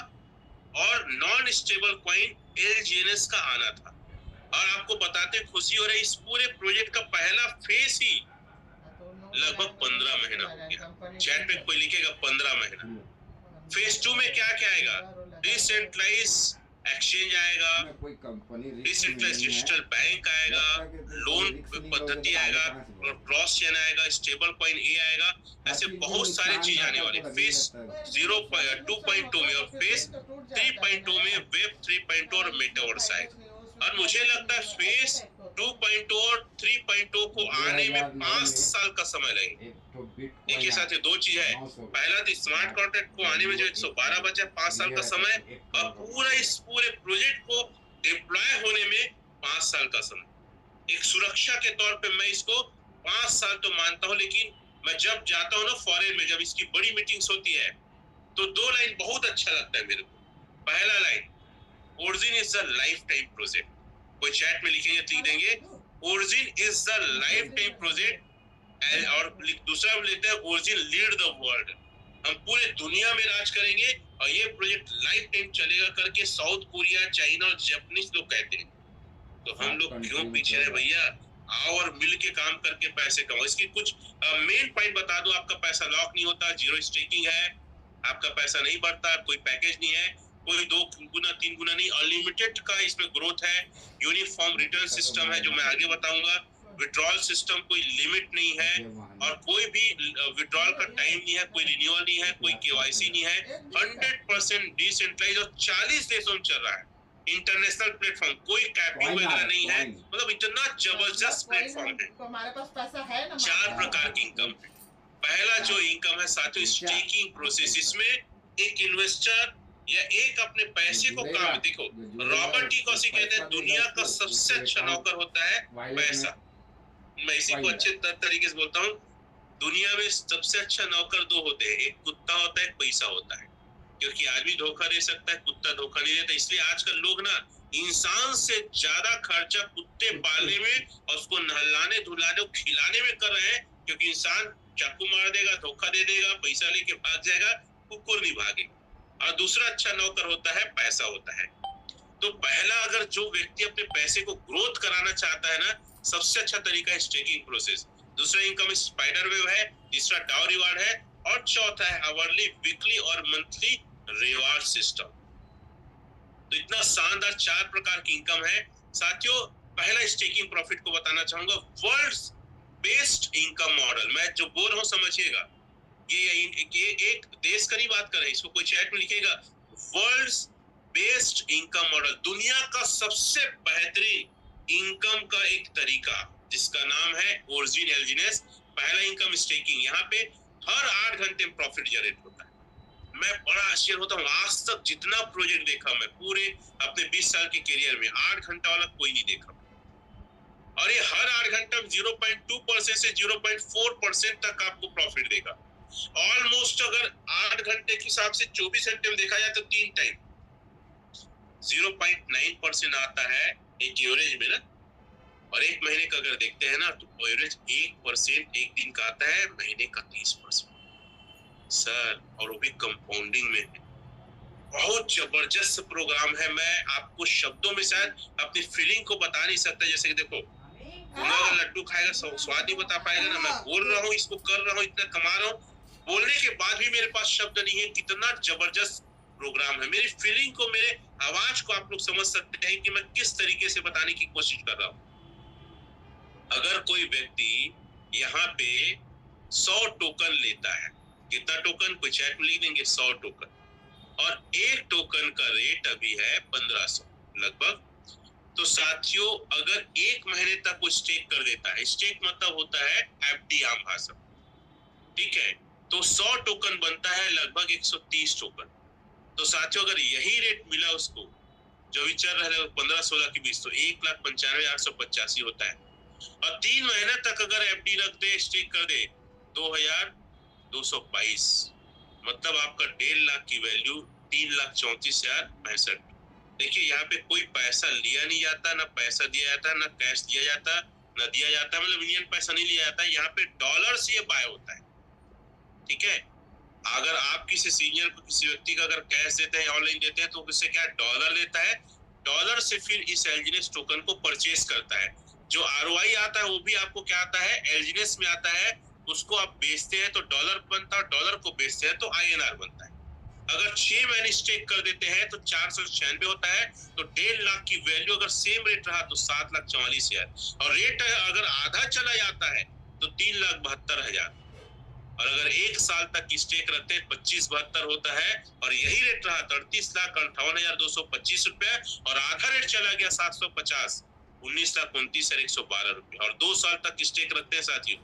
और नॉन स्टेबल कॉइन LGNS का आना था। और आपको बताते खुशी हो रही, इस पूरे प्रोजेक्ट का पहला फेज ही लगभग 15 महीना हो गया। चैट पे कोई लिखेगा 15 महीना। फेज 2 में क्या क्या आएगा? डिसेंट्रलाइज एक्सचेंज आएगा, डिसेंट्रलाइज डिजिटल बैंक आएगा, लोन पद्धति आएगा, क्रॉस चेन आएगा, स्टेबल कॉइन ए आएगा, ऐसे बहुत सारी चीज आने वाली। फेज 2.2 में और फेज 3.2 में वेब 3.2 और मेटावर्स आएगा। और मुझे लगता है फेज 2.2 और 3.2 को आने में 5 साल का समय लगेगा। एक ही साथ दो चीज है, पहला तो स्मार्ट कॉन्ट्रैक्ट को आने में जो 112 बचा, 5 साल का समय, और पूरा इस पूरे प्रोजेक्ट को डिप्लॉय होने में 5 साल का समय। एक सुरक्षा के तौर पे मैं इसको 5 साल तो मानता हूँ, लेकिन मैं जब जाता हूँ ना फॉरेन में, जब इसकी बड़ी मीटिंग्स होती है, तो 2 लाइन बहुत अच्छा लगता है मेरे को। पहला line, origin is the life time project. कोई चैट में लिखेंगे, लिख देंगे origin is the life time project. और दूसरा लेते हैं ओरिजिन लीड द वर्ल्ड, हम पूरे दुनिया में राज करेंगे और ये प्रोजेक्ट लाइफ टाइम चलेगा करके साउथ कोरिया, चाइना और जापानीज लोग कहते हैं। तो हम लोग क्यों पीछे रहे भैया, आओ और मिल के काम करके पैसे कमाओ। इसकी कुछ मेन पॉइंट बता दो, आपका पैसा लॉक नहीं होता, जीरो स्टेकिंग है, आपका पैसा नहीं बढ़ता, कोई पैकेज नहीं है, कोई 2 गुना 3 गुना नहीं, अनलिमिटेड का इसमें ग्रोथ है, यूनिफॉर्म रिटर्न सिस्टम है जो मैं आगे बताऊंगा, विड्रॉल सिस्टम कोई लिमिट नहीं है, और कोई भी विड्रॉल का टाइम नहीं है, कोई रिन्यूअल नहीं है, कोई केवाईसी नहीं है, 100% डिसेंट्रलाइज और 40 देशों में चल रहा है। इंटरनेशनल प्लेटफॉर्म, कोई कैपिंग वगैरह नहीं है, मतलब इतना जबरदस्त प्लेटफॉर्म है। हमारे पास पैसा है ना, 4 प्रकार की इनकम है। पहला जो इनकम है साथियों, स्टेकिंग प्रोसेस। इसमें एक इन्वेस्टर या एक अपने पैसे को काम, देखो रॉबर्ट टी कॉसी कहते हैं दुनिया का सबसे अच्छा नौकर होता है पैसा। मैं इसी को अच्छे तरीके से बोलता हूँ, दुनिया में सबसे अच्छा नौकर 2 होते हैं, एक कुत्ता होता है, एक पैसा होता है। क्योंकि आदमी धोखा दे सकता है, कुत्ता धोखा नहीं देता। इसलिए आजकल लोग ना इंसान से ज्यादा खर्चा कुत्ते पालने में और उसको नहलाने धुलाने और खिलाने में कर रहे हैं, क्योंकि इंसान चाकू मार देगा, धोखा दे देगा, पैसा लेके भाग जाएगा, कुकुर नहीं भागेगा। और दूसरा अच्छा नौकर होता है पैसा होता है। तो पहला, अगर जो व्यक्ति अपने पैसे को ग्रोथ कराना चाहता है ना, सबसे अच्छा तरीका है स्टेकिंग प्रोसेस। दूसरा इनकम स्पाइडर वेव है, तीसरा डाउ रिवार्ड है, और चौथा है आवरली, वीकली और मंथली रिवार्ड सिस्टम। तो इतना शानदार 4 प्रकार की इनकम है साथियों। पहला स्टेकिंग प्रॉफिट को बताना चाहूंगा, वर्ल्ड्स बेस्ट इनकम मॉडल। मैं जो बोल रहा हूँ समझिएगा, ये एक देश का नहीं बात कर रहे हैं, इसको कोई चैट में लिखेगा, वर्ल्ड्स बेस्ट इनकम मॉडल, दुनिया का सबसे बेहतरीन इनकम का एक तरीका, जिसका नाम है ओरिजिन LGNS। पहला इनकम स्टेकिंग, यहाँ पे हर 8 घंटे में प्रॉफिट जनरेट होता है। मैं बड़ा आश्चर्य होता हूँ, आज तक जितना प्रोजेक्ट देखा मैं पूरे अपने 20 साल के करियर में, 8 घंटा वाला कोई नहीं देखा। और ये हर 8 घंटा में 0.2% से 0.4% तक आपको प्रॉफिट देगा। ऑलमोस्ट अगर 8 घंटे के हिसाब से 24 घंटे में देखा जाए तो 3 टाइम 0.9% आता है एक एवरेज में ना, और एक महीने का अगर देखते हैं ना तो एवरेज 1% एक दिन का आता है, महीने का 30% सर, और वो भी कंपाउंडिंग में है। बहुत जबरदस्त प्रोग्राम है। मैं आपको शब्दों में शायद अपनी फीलिंग को बता नहीं सकता। जैसे कि देखो, गुंगा अगर लड्डू खाएगा स्वाद नहीं बता पाएगा ना। मैं बोल रहा हूँ, इसको कर रहा हूँ, इतना कमा रहा हूँ, बोलने के बाद भी मेरे पास शब्द नहीं है। कितना जबरदस्त प्रोग्राम है। मेरी फीलिंग को, मेरे आवाज को आप लोग समझ सकते हैं कि मैं किस तरीके से बताने की कोशिश कर रहा हूँ। अगर कोई व्यक्ति यहाँ पे 100 टोकन लेता है, कितना टोकन, कोई चैट में लिख देंगे 100 टोकन, और एक टोकन का रेट अभी है 1500 लगभग। तो साथियों, अगर एक महीने तक वो स्टेक कर देता है, स्टेक मतलब होता है एफडी आम भाषा, ठीक है, तो 100 टोकन बनता है लगभग 130 टोकन। तो साथियों, अगर यही रेट मिला उसको जो भी चल रहा है 15-16 के बीच, तो 1,95,885 होता है। और 3 महीने तक अगर एफडी रख दे, स्टेक कर दे, 2,222, मतलब आपका 1.5 लाख की वैल्यू 3,34,065। देखिए, यहाँ पे कोई पैसा लिया नहीं जाता, ना पैसा दिया जाता, ना कैश दिया जाता, ना दिया जाता, मतलब इंडियन पैसा नहीं लिया जाता। यहाँ पे डॉलर से ये बाय होता है, ठीक है। अगर आप किसी सीनियर को, किसी व्यक्ति का अगर कैश देते हैं, ऑनलाइन देते हैं, तो उससे क्या डॉलर लेता है, डॉलर से फिर इस एलजीनेस टोकन को परचेज करता है। जो आरओआई आता है वो भी आपको क्या आता है, एलजीनेस में आता है। उसको आप बेचते हैं तो डॉलर बनता है, डॉलर को बेचते हैं तो आईएनआर बनता है। अगर 6 महीने स्टेक कर देते हैं तो 496 होता है। तो 1.5 लाख की वैल्यू अगर सेम रेट रहा तो 7,44,000, और रेट अगर आधा चला जाता है तो 3,72,000, और अगर 1 साल तक स्टेक रखते हैं 25,72 होता है। और यही रेट रहा 38,58,225 रुपए, और आधा रेट चला गया 750, 19,29,112 रुपए, और 2 साल तक स्टेक रखते हैं साथियों,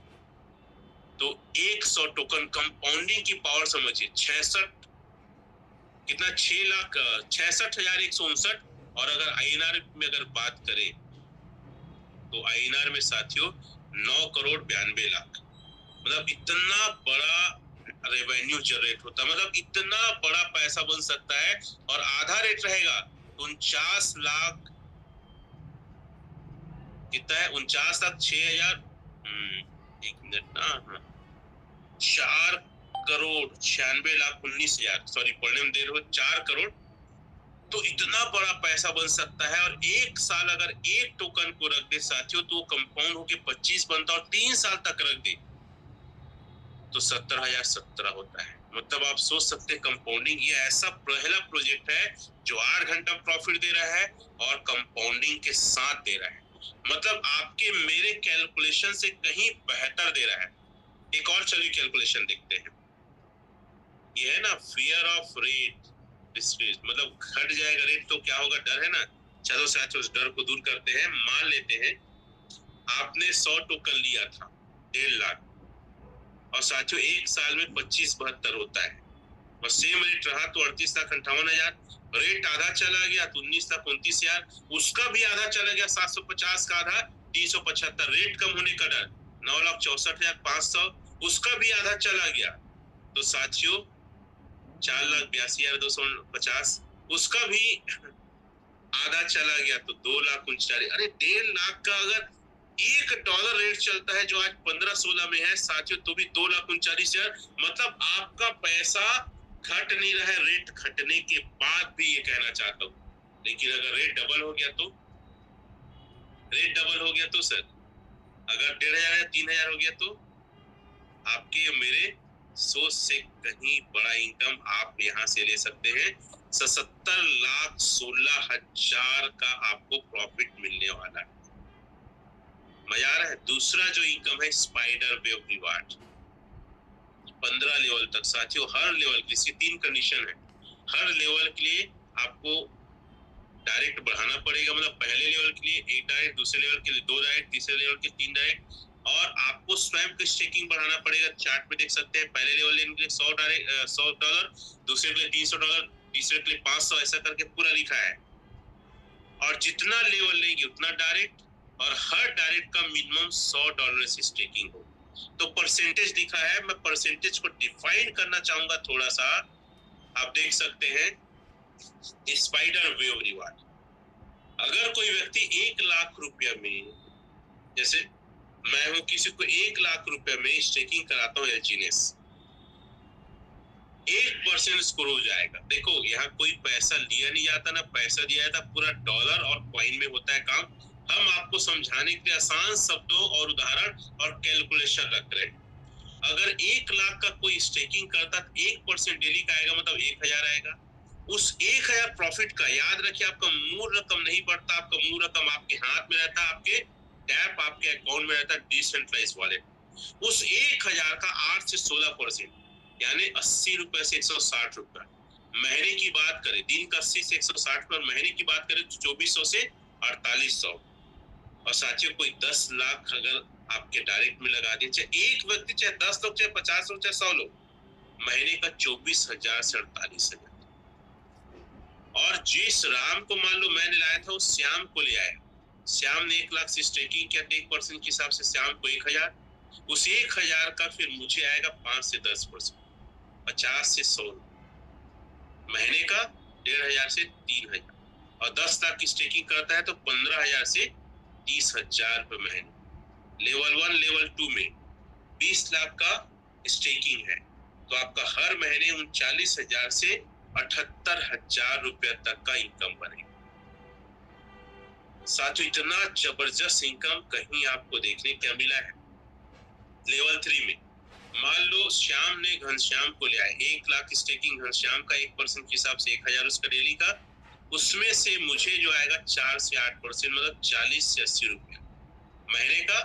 तो 100 टोकन कंपाउंडिंग की पावर समझिए, 66 कितना, 6,66,159। और अगर आईएनआर में अगर बात करें तो आईएनआर में साथियों 9,92,00,000, मतलब इतना बड़ा रेवेन्यू जनरेट होता है, मतलब इतना बड़ा पैसा बन सकता है। और आधा रेट रहेगा 49 लाख, कितना है, 49,06,000, 4,96,19,000, सॉरी पढ़ने में देर हो, 4 करोड़। तो इतना बड़ा पैसा बन सकता है। और 1 साल अगर एक टोकन को रख दे साथियों तो कंपाउंड होके 25 बनता है, और 3 साल तक रख दे तो 17,017 होता है। मतलब आप सोच सकते हैं, कंपाउंडिंग ये ऐसा पहला प्रोजेक्ट है जो 8 घंटा प्रॉफिट दे रहा है और कंपाउंडिंग के साथ दे रहा है। मतलब आपके मेरे कैलकुलेशन से कहीं बेहतर दे रहा है। एक और चलिए कैलकुलेशन देखते हैं। ये है ना फियर ऑफ रेट डिक्रीज, मतलब घट जाएगा रेट तो क्या होगा, डर है ना। चलो साथियों, उस डर को दूर करते हैं। मान लेते हैं आपने 100 टोकन लिया था 1.5 लाख, और साथियों 1 साल में 25,72 होता है, और सेम रेट रहा तो 38,58,000। रेट आधा चला गया तो 19,29,000, उसका भी आधा चला गया 750 का आधा 375, रेट कम होने का डर 9,64,500, उसका भी आधा चला गया तो साथियों 4,82,250, उसका भी आधा चला गया तो 2,39,000। अरे 1.5 लाख का अगर $1 रेट चलता है जो आज 15-16 में है साथियों, तो भी 2,39,000। मतलब आपका पैसा घट नहीं रहा है, रेट घटने के बाद भी, ये कहना चाहता हूँ। लेकिन अगर रेट डबल हो गया तो, रेट डबल हो गया तो सर, अगर 1,500 या 3,000 हो गया तो आपके मेरे सोच से कहीं बड़ा इनकम आप यहाँ से ले सकते हैं। 77,16,000 का आपको प्रॉफिट मिलने वाला है। मजा आ रहा है। दूसरा जो इनकम है स्पाइडर वेव रिवार्ड, 15 लेवल तक साथियों, हर लेवल के लिए 3 कंडीशन है। हर लेवल के लिए आपको डायरेक्ट बढ़ाना पड़ेगा, मतलब पहले लेवल के लिए 1 डायरेक्ट, दूसरे लेवल के लिए 2 डायरेक्ट, तीसरे लेवल के 3 डायरेक्ट, और आपको स्वयं का स्टेकिंग बढ़ाना पड़ेगा। चार्ट में देख सकते हैं, पहले लेवल लेने के लिए $100, दूसरे के लिए $300, तीसरे के लिए 500, ऐसा करके पूरा लिखा है। और जितना लेवल लेंगे उतना डायरेक्ट, और हर डायरेक्ट का मिनिमम $100 से स्टेकिंग हो। तो परसेंटेज दिखा है, मैं परसेंटेज को डिफाइन करना चाहूंगा थोड़ा सा। आप देख सकते हैं स्पाइडर वेव रिवार्ड, अगर कोई व्यक्ति 1 लाख रुपया में, जैसे मैं हूं, किसी को 1 लाख रुपया में स्टेकिंग कराता हूँ एलजीनेस, 1% स्कोर हो जाएगा। देखो यहाँ कोई पैसा लिया नहीं जाता ना पैसा दिया जाता, पूरा डॉलर और कॉइन में होता है काम। हम आपको समझाने के लिए आसान शब्दों और उदाहरण और कैलकुलेशन रख रहे हैं। अगर 1 लाख का कोई स्टेकिंग करता तो 1% डेली का आएगा, मतलब 1000 आएगा। उस 1000 प्रॉफिट का याद रखिए, आपका मूल रकम नहीं बढ़ता, आपका मूल रकम आपके हाथ में रहता, आपके टैप आपके अकाउंट में रहता, डिसेंट्रलाइज वॉलेट। उस 1000 का 8 से 16% यानी 80 रुपए से 160 रुपए। महीने की बात करें, दिन का 80 से 160 पर, महीने की बात करें तो 2400 से 4800। और साथियों कोई 10 लाख अगर आपके डायरेक्ट में लगा दिए, चाहे एक व्यक्ति, चाहे 10 लोग, चाहे 50 लोग, चाहे 100 लोग, महीने का 24,000 से 48,000। और जिस राम को मान लो मैंने लाया था, उस श्याम को ले आया, श्याम ने 1 लाख से स्टेकिंग किया, 1% के हिसाब से श्याम को 1000, उस 1000 का फिर मुझे आएगा 5 से 10%, 50 से 100, महीने का 1500 से 3000। और 10 लाख की स्टेकिंग करता है तो 15,000 से 30,000 रुपए महीने। लेवल 1 लेवल 2 में 20 लाख का स्टेकिंग है तो आपका हर महीने 39,000 से 78,000 रुपए तक का इनकम बनेगा। साथियों इतना जबरदस्त इनकम कहीं आपको देखने क्या मिला है। लेवल 3 में मान लो श्याम ने घनश्याम को ले आया, 1 लाख स्टेकिंग घनश्याम का, 1% के हिसाब से 1000 उसका डेली का, उसमें से मुझे जो आएगा 4 से 8%, मतलब 40 से 80 रुपया महीने का,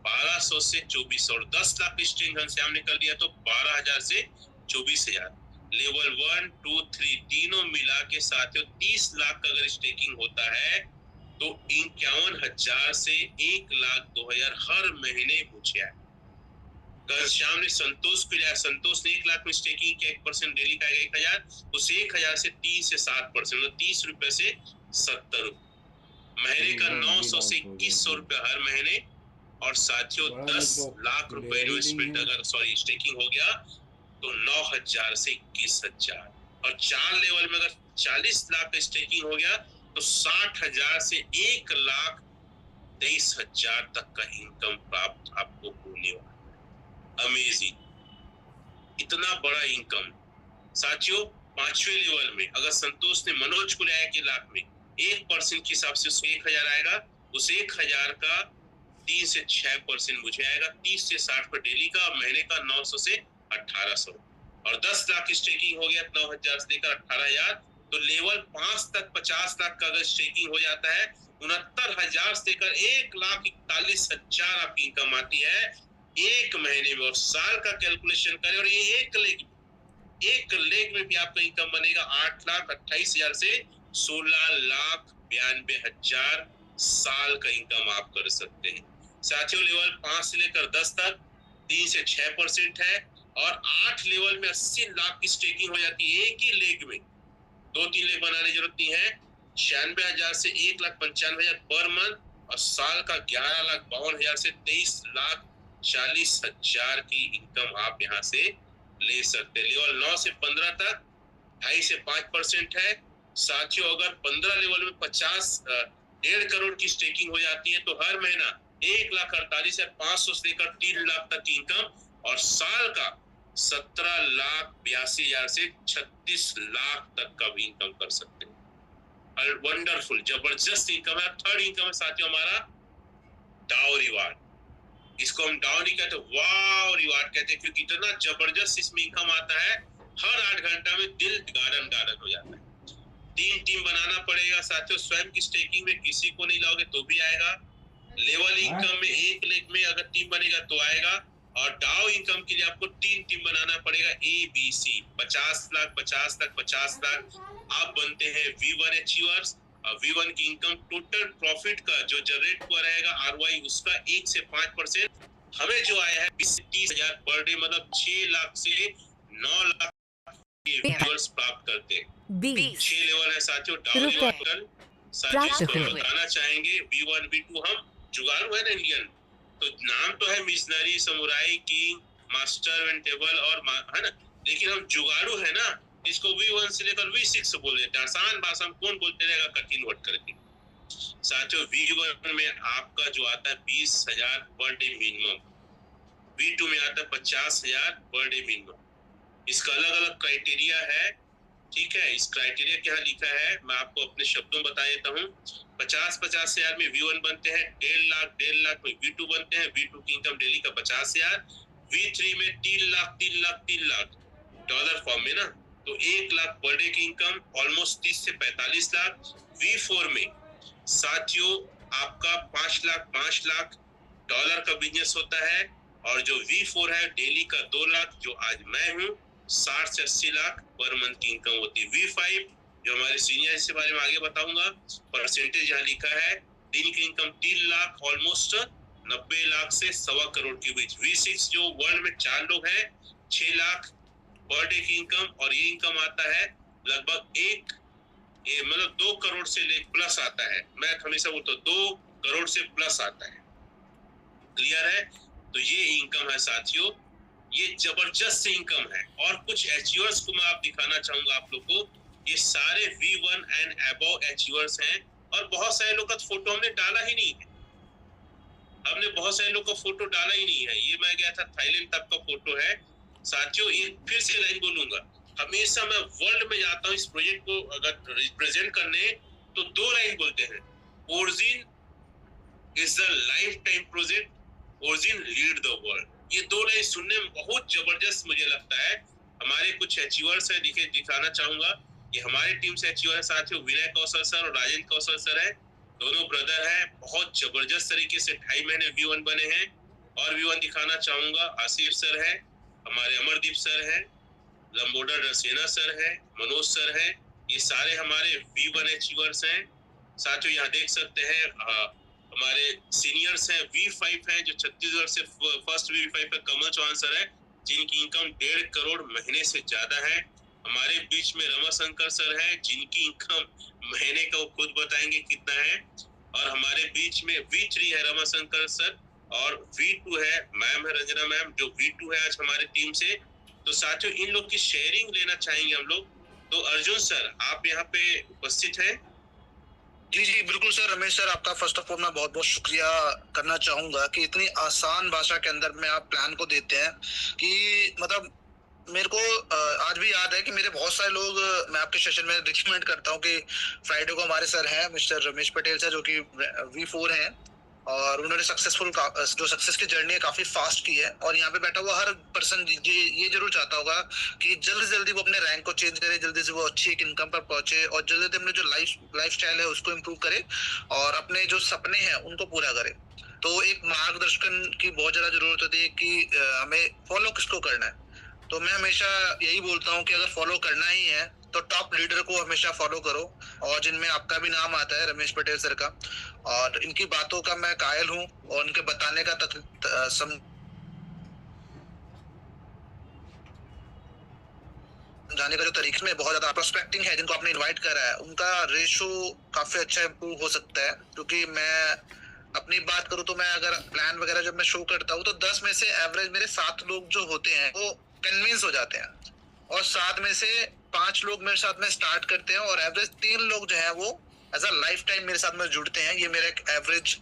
1200 से 2400। और 10 लाख स्टेकिंग घनश्याम ने कर दिया तो 12,000 से 24,000। लेवल 1 2 3 तीनों मिला के साथ 30 लाख का अगर स्टेकिंग होता है तो 51,000 से 1,02,000 हर महीने मुझे आए। घनश्याम ने संतोष को लिया, संतोष ने 1 लाख में स्टेकिंग किया, 1% डेली का 1000, उस 1000 से 3 से 7%, मतलब 30 रुपए से 70 रुपए महीने का, 900 से 2100 रुपए हर महीने। और साथियों 10 लाख रुपए इन्वेस्टमेंट अगर स्टेकिंग हो गया तो 9,000 से 21,000। और 4 लेवल में अगर 40 लाख का स्टेकिंग हो गया तो 60,000 से 1,23,000 तक का इनकम प्राप्त आपको होने वाला। अमेजिंग, इतना बड़ा इनकम। साथियों 5वें लेवल में अगर संतोष ने मनोज को लाया 1 लाख में, 1% के हिसाब से उसको 1000 आएगा, उस 1000 का 3 से 6% मुझे आएगा, 30 से 60 पर डेली का, महीने का 900 से 1800। और 10 लाख स्टेकिंग हो गया 9,000 से लेकर 18,000। तो लेवल 5 तक 50 लाख का अगर स्टेकिंग हो जाता है 69,000 से लेकर 1,41,000 आपकी इनकम आती है एक महीने में। और साल का कैलकुलेशन करें और ये एक लेग में भी आपका इनकम बनेगा 8,28,000 से 16,92,000 साल का इनकम आप कर सकते हैं। साथियों लेवल 5 से लेकर 10 तक 3 से 6% है, और 8 लेवल में 80 लाख की स्टेकिंग हो जाती है एक ही लेग में। 2-3 लेग बनाने की जरूरत नहीं है। 96,000 से 1,95,000 पर मंथ, और साल का 11,52,000 से 23,40,000 की इनकम आप यहाँ से ले सकते हैं। लेवल 9 से 15 तक 2.5 से 5% है। साथियों अगर 15 लेवल में 1.5 करोड़ की स्टेकिंग हो जाती है तो हर महीना 1,48,500 से लेकर 3 लाख तक की इनकम, और साल का 17,82,000 से 36 लाख तक का भी इनकम कर सकते हैं। वंडरफुल, जबरदस्त इनकम है। थर्ड इनकम है साथियों हमारा डाउ रिवार्ड। इसको हम डाउ नहीं कहते, वाव रिवार्ड कहते हैं, क्योंकि इतना जबरदस्त इसमें इनकम आता है। हर 8 घंटा में दिल गार्डन हो जाता है। 3 टीम बनाना पड़ेगा साथियों, स्वयं की स्टेकिंग में किसी को नहीं लाओगे तो भी आएगा। लेवल इनकम में 1 लेग में अगर टीम बनेगा तो आएगा। और डाउ इनकम के लिए आपको 3 टीम बनाना पड़ेगा, ABC 50 लाख 50 लाख 50 लाख। आप बनते हैं V1 अचीवर्स। और V1 की इनकम टोटल प्रॉफिट का जो जनरेट हुआ रहेगा ROI उसका 1 से 5%। हमें जो आया है 20 से 30,000 पर डे, मतलब 6 लाख से 9 लाख व्यूअर्स प्राप्त करते हैं। 6 लेवल है साथियों डाउ रिवार्ड। साथियों बताना चाहेंगे V1 V2 हम जुगाड़ू है ना इंडियन, तो नाम तो है मिशनरी, समुराई, किंग, मास्टर, वेंटेबल और है ना, लेकिन हम जुगाड़ू है ना, इसको V1 से लेकर V6 बोल देते हैं। आसान भाषा में कौन बोलते रहेगा कठिन वर्ड करके। साथियों V1 में आपका जो आता है 20,000 पर डे मिनिमम, V2 में आता है 50,000 पर डे मिनिमम। इसका अलग अलग क्राइटेरिया है, ठीक है। इस क्राइटेरिया क्या लिखा है मैं आपको अपने शब्दों में बता देता हूँ। 50,000 में V1 बनते हैं, 1.5 लाख में V2 बनते हैं। V2 की इनकम डेली का 50,000। V3 में 3 लाख डॉलर फॉर्म में ना, तो 1 लाख पर डे की इनकम, ऑलमोस्ट 30 से 45 लाख। V4 में साथियों आपका 5 लाख डॉलर का बिजनेस होता है। और जो V4 है डेली का 2 लाख, जो आज मैं हूँ 60 से 80 लाख पर मंथ की इनकम होती है। V5 जो हमारे सीनियर, इसके बारे में आगे बताऊंगा, परसेंटेज यहाँ लिखा है। दिन की इनकम 3 लाख, ऑलमोस्ट 90 लाख से 1.25 करोड़ के बीच। V6 जो वर्ल्ड में 4 लोग हैं, 6 लाख पर डे की इनकम, और ये इनकम आता है लगभग मतलब 2 करोड़ से प्लस आता है। मैं हमेशा बोलता हूँ 2 करोड़ से प्लस आता है। क्लियर है? तो ये इनकम है साथियों, ये जबरदस्त इनकम है। और कुछ अचीवर्स को मैं आप दिखाना चाहूंगा आप लोग को। ये सारे V1 एंड अबव अचीवर्स हैं, और बहुत सारे लोग का फोटो हमने डाला ही नहीं है। हमने बहुत सारे लोग का फोटो डाला ही नहीं है। ये मैं गया था थाईलैंड तक का फोटो है साथियों। ये फिर से लाइन बोलूंगा, हमेशा मैं वर्ल्ड में जाता हूँ इस प्रोजेक्ट को अगर रिप्रेजेंट करने, तो 2 लाइन बोलते हैं, origin is the life time project, origin lead the world. ये 2 लाइन सुनने में बहुत जबरदस्त मुझे लगता है। हमारे कुछ अचीवर्स है, दिखाना चाहूंगा। ये हमारी टीम से अचीवर है साथियों, विनय कौशल सर और राजेंद्र कौशल सर है, दोनों ब्रदर हैं। बहुत जबरदस्त तरीके से 2.5 महीने V1 बने हैं। और V1 दिखाना चाहूंगा, आसिफ सर है, हमारे अमरदीप सर है, लंबोदर रसेना सर है, मनोज सर है। ये सारे हमारे V1 अचीवर्स हैं साथियों। यहाँ देख सकते हैं हमारे सीनियर्स हैं, V5 हैं, जो छत्तीसगढ़ से फर्स्ट V5 पे कमल चौहान सर है, जिनकी इनकम 1.5 करोड़ महीने से ज्यादा है। हमारे बीच में रमाशंकर सर है, जिनकी इनकम महीने का वो खुद बताएंगे कितना है। और हमारे बीच में V3 है रमाशंकर सर, और V2 है मैम है रंजना मैम, जो V2 है आज हमारे टीम से। तो साथियों इन लोग की शेयरिंग लेना चाहेंगे हम लोग। तो अर्जुन सर आप यहाँ पे उपस्थित हैं? जी जी बिल्कुल सर। रमेश सर आपका फर्स्ट ऑफ ऑल मैं बहुत बहुत शुक्रिया करना चाहूंगा कि इतनी आसान भाषा के अंदर में आप प्लान को देते हैं। कि मतलब मेरे को आज भी याद है कि मेरे बहुत सारे लोग, मैं आपके सेशन में रिकमेंड करता हूँ कि फ्राइडे को हमारे सर हैं मिस्टर रमेश पटेल सर, जो कि V4 हैं, और उन्होंने सक्सेसफुल जो सक्सेस की जर्नी है काफी फास्ट की है। और यहाँ पे बैठा हुआ हर पर्सन ये जरूर चाहता होगा कि जल्दी से जल्दी वो अपने रैंक को चेंज करे, जल्दी से वो अच्छी एक इनकम पर पहुंचे, और जल्दी जल्दी अपने जो लाइफ स्टाइल है उसको इम्प्रूव करे, और अपने जो सपने हैं उनको पूरा करे। तो एक मार्गदर्शन की बहुत ज्यादा जरूरत होती है कि हमें फॉलो किसको करना है। तो मैं हमेशा यही बोलता हूँ कि अगर फॉलो करना ही है तो टॉप लीडर को हमेशा फॉलो करो, और जिनमें आपका भी नाम आता है रमेश पटेल सर का। और इनकी बातों का मैं कायल हूँ, और उनके बताने का समझाने का जो तरीके में बहुत ज्यादा प्रोस्पेक्टिंग है, जिनको आपने इनवाइट करा है, उनका रेशो काफी अच्छा इम्प्रूव हो सकता है। क्योंकि मैं अपनी बात करूँ तो मैं अगर प्लान वगैरह जब मैं शो करता हूँ तो 10 में से एवरेज मेरे 7 लोग जो होते हैं वो कन्विंस हो जाते हैं, और 7 में से 5 लोग मेरे साथ में स्टार्ट करते हैं, और एवरेज 3 लोग जो है वो एज अ लाइफ टाइम मेरे साथ में जुड़ते हैं। ये मेरा एक एवरेज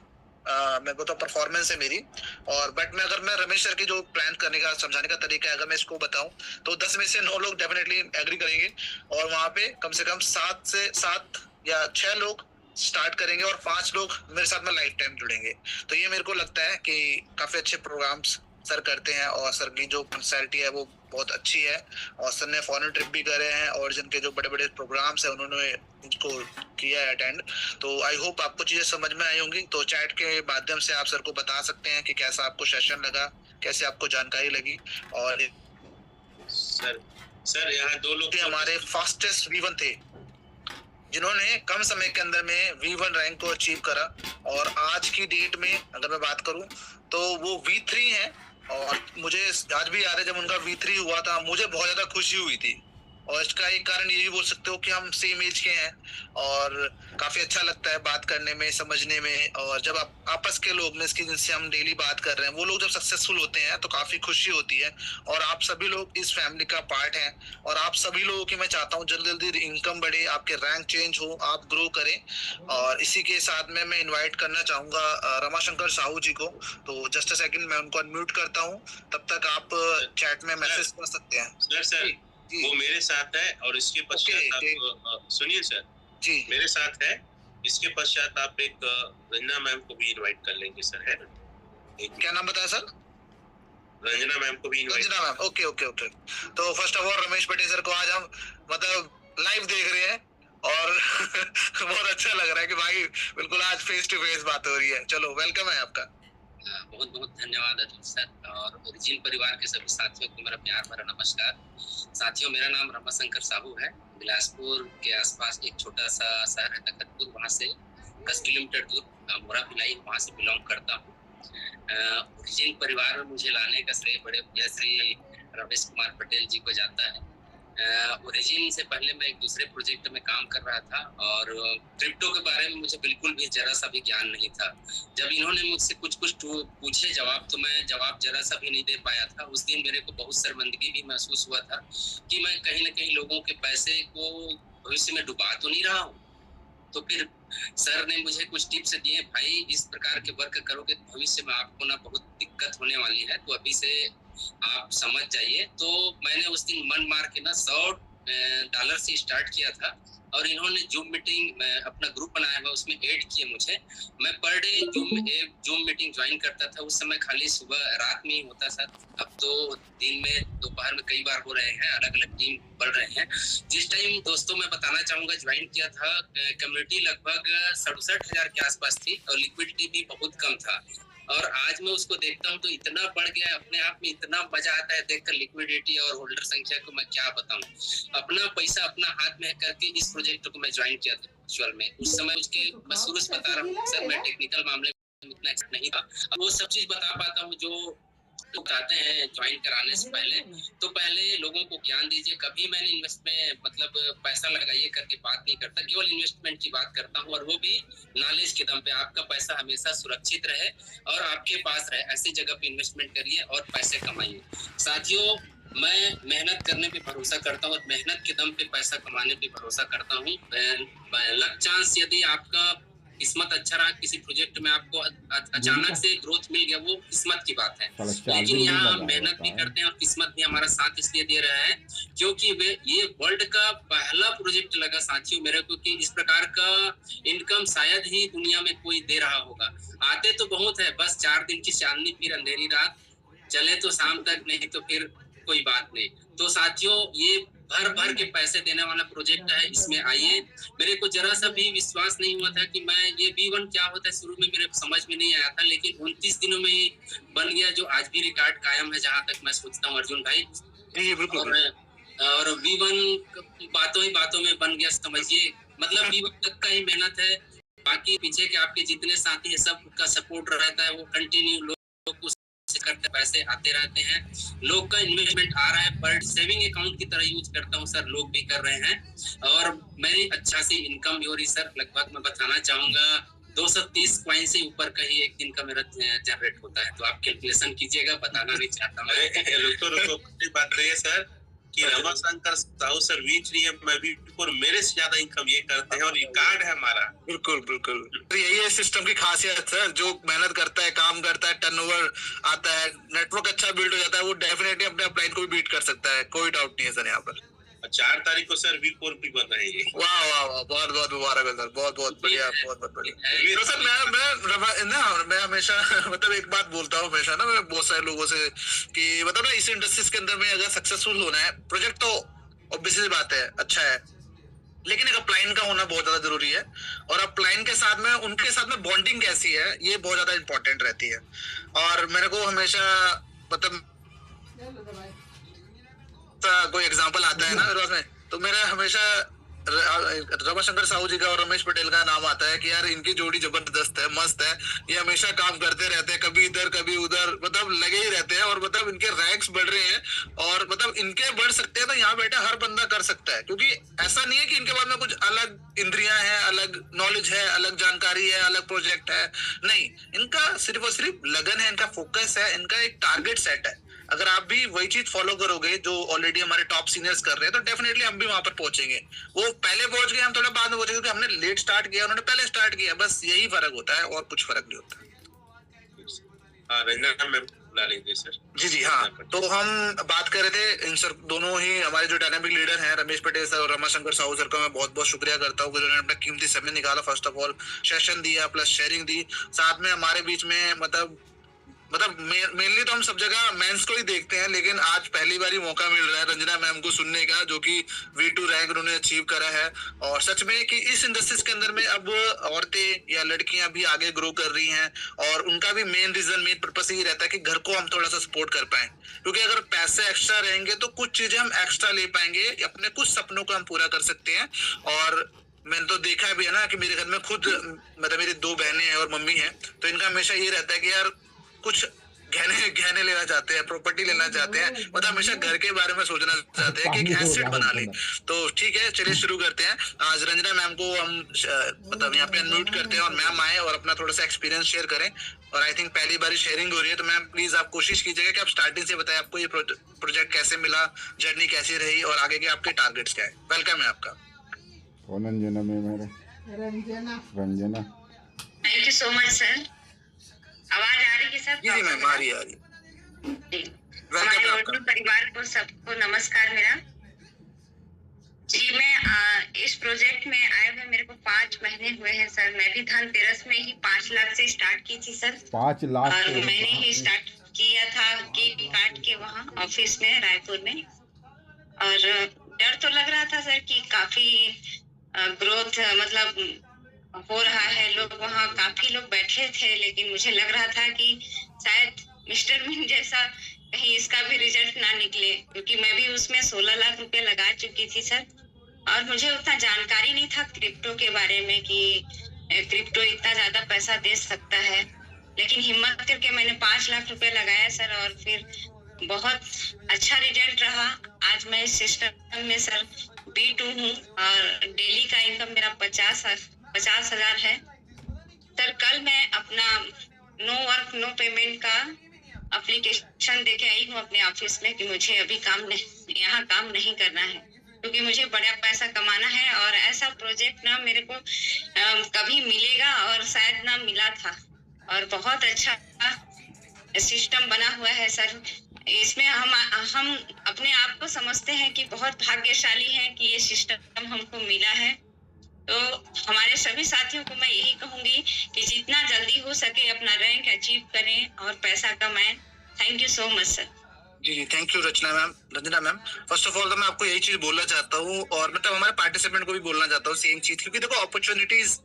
मैं बोलता हूँ परफॉर्मेंस है मेरी। और बट मैं अगर मैं रमेश सर की जो प्लान करने का समझाने का तरीका है अगर मैं इसको बताऊं तो 10 में से 9 लोग डेफिनेटली एग्री करेंगे, और वहाँ पे कम से कम 7 या 6 लोग स्टार्ट करेंगे, और 5 लोग मेरे साथ में लाइफ टाइम जुड़ेंगे। तो ये मेरे को लगता है कि काफी अच्छे प्रोग्राम्स सर करते हैं, और सर की जो पर्सनैलिटी है वो बहुत अच्छी है। और सर ने फॉरेन ट्रिप भी करे हैं, और जिनके जो बड़े बड़े प्रोग्राम्स हैं उन्होंने इनको किया है अटेंड। तो आई होप आपको चीजें समझ में आई होंगी। तो चैट के माध्यम से आप सर को बता सकते हैं कि कैसा आपको सेशन लगा, कैसे आपको जानकारी लगी। और सर यहाँ 2 लोग हमारे फास्टेस्ट V1 थे, जिन्होंने कम समय के अंदर में V1 रैंक को अचीव करा। और आज की डेट में अगर मैं बात करूं तो वो V3 हैं, और मुझे आज भी याद है जब उनका V3 हुआ था मुझे बहुत ज्यादा खुशी हुई थी। और इसका एक कारण ये भी बोल सकते हो कि हम सेम एज के हैं और काफी अच्छा लगता है बात करने में, समझने में। और जब आप आपस के लोग में जिनसे हम डेली बात कर रहे हैं वो लोग जब सक्सेसफुल होते हैं तो काफी खुशी होती है। और आप सभी लोग इस फैमिली का पार्ट हैं और आप सभी लोगों की मैं चाहता हूँ जल्दी जल्दी इनकम बढ़े, आपके रैंक चेंज हो, आप ग्रो करें। और इसी के साथ में मैं इनवाइट करना चाहूंगा रमाशंकर साहू जी को। तो जस्ट अ सेकंड, मैं उनको अनम्यूट करता हूँ, तब तक आप चैट में मैसेज कर सकते हैं। सर जी वो मेरे साथ है और इसके पश्चात आप सुनिए सर, जी मेरे साथ है। इसके पश्चात आप एक रंजना मैम को भी इनवाइट कर लेंगे सर, है ना? क्या नाम बताया सर? रंजना मैम को भी invite. Ranjana ma'am, okay okay okay. तो first of all Ramesh Patel sir को आज हम मतलब लाइव देख रहे हैं और बहुत अच्छा लग रहा है कि भाई बिल्कुल आज फेस टू फेस बात हो रही है। चलो वेलकम है आपका। बहुत बहुत धन्यवाद अतुल सर और ओरिजिन परिवार के सभी साथियों को मेरा प्यार भरा नमस्कार। साथियों, मेरा नाम रमाशंकर साहू है। बिलासपुर के आसपास एक छोटा सा शहर है तखतपुर, वहाँ से 10 किलोमीटर दूर मोरा भिलाई, वहाँ से बिलोंग करता हूँ। ओरिजिन परिवार में मुझे लाने का श्रेय बड़े भैया श्री रमेश कुमार पटेल जी को जाता है। ओरिजिन से पहले मैं एक दूसरे प्रोजेक्ट में काम कर रहा था और क्रिप्टो के बारे में मुझे बिल्कुल भी जरा सा भी ज्ञान नहीं था। जब इन्होंने मुझसे कुछ पूछे जवाब, तो मैं जवाब जरा सा भी नहीं दे पाया था। उस दिन मेरे को बहुत शर्मिंदगी भी महसूस हुआ था कि मैं कहीं ना कहीं लोगों के पैसे को भविष्य में डुबा तो नहीं रहा हूँ। तो फिर सर ने मुझे कुछ टिप्स दिए, भाई इस प्रकार के वर्क करोगे तो भविष्य में आपको ना बहुत दिक्कत होने वाली है, तो अभी से आप समझ जाइए। तो मैंने उस दिन मन मार के ना $100 से स्टार्ट किया था और इन्होंने जूम मीटिंग अपना ग्रुप बनाया हुआ, उसमें ऐड किए मुझे। मैं per day zoom meeting join करता था। उस समय खाली सुबह रात में ही होता था, अब तो दिन में दोपहर में कई बार हो रहे हैं, अलग अलग टीम बढ़ रहे हैं। जिस टाइम दोस्तों मैं बताना चाहूंगा ज्वाइन किया था, कम्युनिटी लगभग 67,000 के आसपास थी और लिक्विडिटी भी बहुत कम था। और आज मैं उसको देखता हूँ तो इतना बढ़ गया है, अपने आप में इतना मजा आता है देखकर लिक्विडिटी और होल्डर संख्या को मैं क्या बताऊं। अपना पैसा अपना हाथ में करके इस प्रोजेक्ट को मैं ज्वाइन किया था एक्चुअल में। उस समय उसके मैं शुरू से बता रहा हूँ सर, मैं टेक्निकल मामले में इतना एक्सपर्ट नहीं था। अब वो सब चीज बता पाता हूँ जो लोग चाहते हैं ज्वाइन कराने से पहले। तो पहले लोगों को ज्ञान दीजिए। कभी मैंने इन्वेस्टमेंट मतलब पैसा लगाइए करके बात नहीं करता, केवल इन्वेस्टमेंट की बात करता हूँ और वो भी नॉलेज के दम पे। आपका पैसा हमेशा सुरक्षित रहे और आपके पास रहे, ऐसी जगह पे इन्वेस्टमेंट करिए और पैसे कमाइए। साथियों, मैं मेहनत करने पे भरोसा करता हूँ और मेहनत के दम पे पैसा कमाने पे भरोसा करता हूँ। लक चांस, यदि आपका किस्मत अच्छा रहा, किसी प्रोजेक्ट में आपको अचानक से ग्रोथ मिल गया, वो किस्मत की बात है। लेकिन यहाँ मेहनत भी करते हैं और किस्मत भी हमारा साथ इसलिए दे रहा है क्योंकि ये वर्ल्ड का पहला प्रोजेक्ट लगा साथियों मेरे को कि इस प्रकार का इनकम शायद ही दुनिया में कोई दे रहा होगा। आते तो बहुत है, बस 4 दिन की चांदनी फिर अंधेरी रात, चले तो शाम तक, नहीं तो फिर कोई बात नहीं। तो साथियों, ये भर भर के पैसे देने वाला प्रोजेक्ट है, इसमें आइए। मेरे को जरा सा भी विश्वास नहीं हुआ था कि मैं ये V1 क्या होता है, शुरू में मेरे को समझ में नहीं आया था, लेकिन 29 दिनों में ही बन गया, जो आज भी रिकॉर्ड कायम है जहां तक मैं सोचता हूँ अर्जुन भाई। और V1 बातों ही बातों में बन गया, समझिए। मतलब V1 तक का ही मेहनत है, बाकी पीछे के आपके जितने साथी है सबका सपोर्ट रहता है, वो कंटिन्यू लोग करते पैसे आते रहते हैं। लोग का इन्वेस्टमेंट आ रहा है, पर सेविंग अकाउंट की तरह यूज करता हूं सर, लोग भी कर रहे हैं और मेरी अच्छा सी इनकम भी हो रही सर। लगभग मैं बताना चाहूंगा 230 कॉइन से ऊपर का ही एक दिन का मेरा जनरेट होता है। तो आप कैलकुलेशन कीजिएगा, बताना नहीं चाहता मैं। रुको बात रही है सर कि रमाशंकर साहू सर मेरे से ज्यादा इनकम ये करते हैं और रिकॉर्ड है हमारा। बिल्कुल बिल्कुल, यही है सिस्टम की खासियत सर। जो मेहनत करता है, काम करता है, टर्नओवर आता है, नेटवर्क अच्छा बिल्ड हो जाता है, वो डेफिनेटली अपने अपलाइन को भी बीट कर सकता है, कोई डाउट नहीं है सर यहाँ पर। 4 तारीख को सर V4 भी बन रहे हैं। वाह वाह वाह, बहुत बहुत मुबारक है सर, बहुत बहुत बढ़िया, बहुत बहुत बढ़िया। तो सर मैं हमेशा मतलब एक बात बोलता हूँ हमेशा ना, मैं बहुत सारे लोगों से कि मतलब ना इस इंडस्ट्रीज के अंदर में अगर सक्सेसफुल होना है, प्रोजेक्ट तो ऑब्वियसली बात है, अच्छा है, लेकिन एक अपलाइन का होना बहुत ज्यादा जरूरी है। और अपलाइन के साथ में उनके साथ में बॉन्डिंग कैसी है, ये बहुत ज्यादा इंपॉर्टेंट रहती है। और मेरे को हमेशा मतलब कोई एग्जांपल आता है ना मेरे पास में, तो मेरा हमेशा रमाशंकर साहू जी का और रमेश पटेल का नाम आता है कि यार इनकी जोड़ी जबरदस्त है, मस्त है, ये हमेशा काम करते रहते हैं, कभी इधर कभी उधर, मतलब लगे ही रहते हैं, और मतलब इनके रैंक्स बढ़ रहे हैं, और मतलब इनके बढ़ सकते हैं तो यहाँ बैठा हर बंदा कर सकता है, क्योंकि ऐसा नहीं है कि इनके पास में कुछ अलग इंद्रियां हैं, अलग नॉलेज है, अलग जानकारी है, अलग प्रोजेक्ट है, नहीं, इनका सिर्फ और सिर्फ लगन है, इनका फोकस है, इनका एक टारगेट सेट है। अगर आप भी वही चीज फॉलो करोगे जो ऑलरेडी हमारे टॉप सीनियर्स कर रहे हैं, तो डेफिनेटली हम भी वहां पर पहुंचेंगे। वो पहले पहुंच गए, हम थोड़ा बाद में पहुंचेंगे, क्योंकि हमने लेट स्टार्ट किया, उन्होंने पहले स्टार्ट किया, बस यही फर्क होता है और कुछ फर्क नहीं होता। हाँ, रंजना मैम बुला लीजिए सर। जी हाँ, तो हम बात कर रहे थे इन सर दोनों ही हमारे जो डायनामिक लीडर हैं, रमेश पटेल सर और रमाशंकर साहू सर का मैं बहुत बहुत शुक्रिया करता हूँ कि उन्होंने अपना कीमती समय निकाला, फर्स्ट ऑफ ऑल सेशन दिया, प्लस शेयरिंग दी, साथ में हमारे बीच में मतलब मेनली तो हम सब जगह मेंस को ही देखते हैं, लेकिन आज पहली बार ही मौका मिल रहा है रंजना मैम को सुनने का, जो कि V2 रैंक उन्होंने अचीव करा है। और सच में कि इस इंडस्ट्रीज के अंदर में अब औरतें या लड़कियां भी आगे ग्रो कर रही हैं, और उनका भी मेन रीजन, मेन पर्पस यही रहता है कि घर को हम थोड़ा सा सपोर्ट कर पाए, क्योंकि अगर पैसे एक्स्ट्रा रहेंगे तो कुछ चीजें हम एक्स्ट्रा ले पाएंगे, अपने कुछ सपनों को हम पूरा कर सकते हैं। और मैंने तो देखा भी है ना कि मेरे घर में खुद मतलब मेरी 2 बहनें हैं और मम्मी है, तो इनका हमेशा ये रहता है कि यार कुछ गहने लेना चाहते हैं, प्रॉपर्टी लेना चाहते हैं, मतलब हमेशा घर के बारे में सोचना चाहते हैं कि एक एसेट बना ले। तो ठीक है, चलिए शुरू करते हैं। आज रंजना मैम को हम मतलब यहाँ पे अनम्यूट करते हैं और मैम आए और अपना थोड़ा सा एक्सपीरियंस शेयर करें। और आई थिंक पहली बार शेयरिंग हो रही है, तो मैम प्लीज आप कोशिश कीजिएगा कि आप स्टार्टिंग से बताएं आपको ये प्रोजेक्ट कैसे मिला, जर्नी कैसी रही और आगे के आपके टारगेट्स क्या है। वेलकम है आपका। कौन रंजना मैम है? Ranjana. Thank you so much sir. आवाज आ रही है सर? जी मैम, आ रही है। हमारे ओटू परिवार को सबको नमस्कार मेरा। जी मैं इस प्रोजेक्ट में आए हुए मेरे को 5 महीने हुए हैं सर। मैं भी धनतेरस में ही 5 लाख से स्टार्ट की थी सर। 5 लाख और मैंने ही स्टार्ट किया था केक काट के वहाँ ऑफिस में रायपुर में। और डर तो लग रहा था सर कि काफी ग्रोथ मतलब हो रहा है, लोग वहाँ काफी लोग बैठे थे, लेकिन मुझे लग रहा था कि शायद मिस्टर मीन जैसा कहीं इसका भी रिजल्ट ना निकले, क्योंकि मैं भी उसमें 16 लाख रुपए लगा चुकी थी सर। और मुझे उतना जानकारी नहीं था क्रिप्टो के बारे में कि क्रिप्टो इतना ज्यादा पैसा दे सकता है, लेकिन हिम्मत करके मैंने 5 लाख रुपए लगाया सर, और फिर बहुत अच्छा रिजल्ट रहा। आज मैं इस सिस्टम में सर B2 हूँ और डेली का इनकम मेरा 50,000 है सर। कल मैं अपना नो वर्क नो पेमेंट का एप्लीकेशन देके आई हूँ अपने ऑफिस में कि मुझे अभी यहाँ काम नहीं करना है, क्योंकि मुझे बड़ा पैसा कमाना है। और ऐसा प्रोजेक्ट ना मेरे को कभी मिलेगा और शायद ना मिला था, और बहुत अच्छा सिस्टम बना हुआ है सर। इसमें हम अपने आप को समझते हैं कि बहुत भाग्यशाली हैं कि ये सिस्टम हमको मिला है। तो हमारे सभी साथियों को मैं यही कहूंगी कि जितना जल्दी हो सके अपना रैंक अचीव करें और पैसा कमाएं। Thank you so much sir. जी thank you Ranjana ma'am. First of all तो मैं आपको यही चीज बोलना चाहता हूँ, और मतलब हमारे पार्टिसिपेंट को भी बोलना चाहता हूँ सेम चीज, क्योंकि देखो अपॉर्चुनिटीज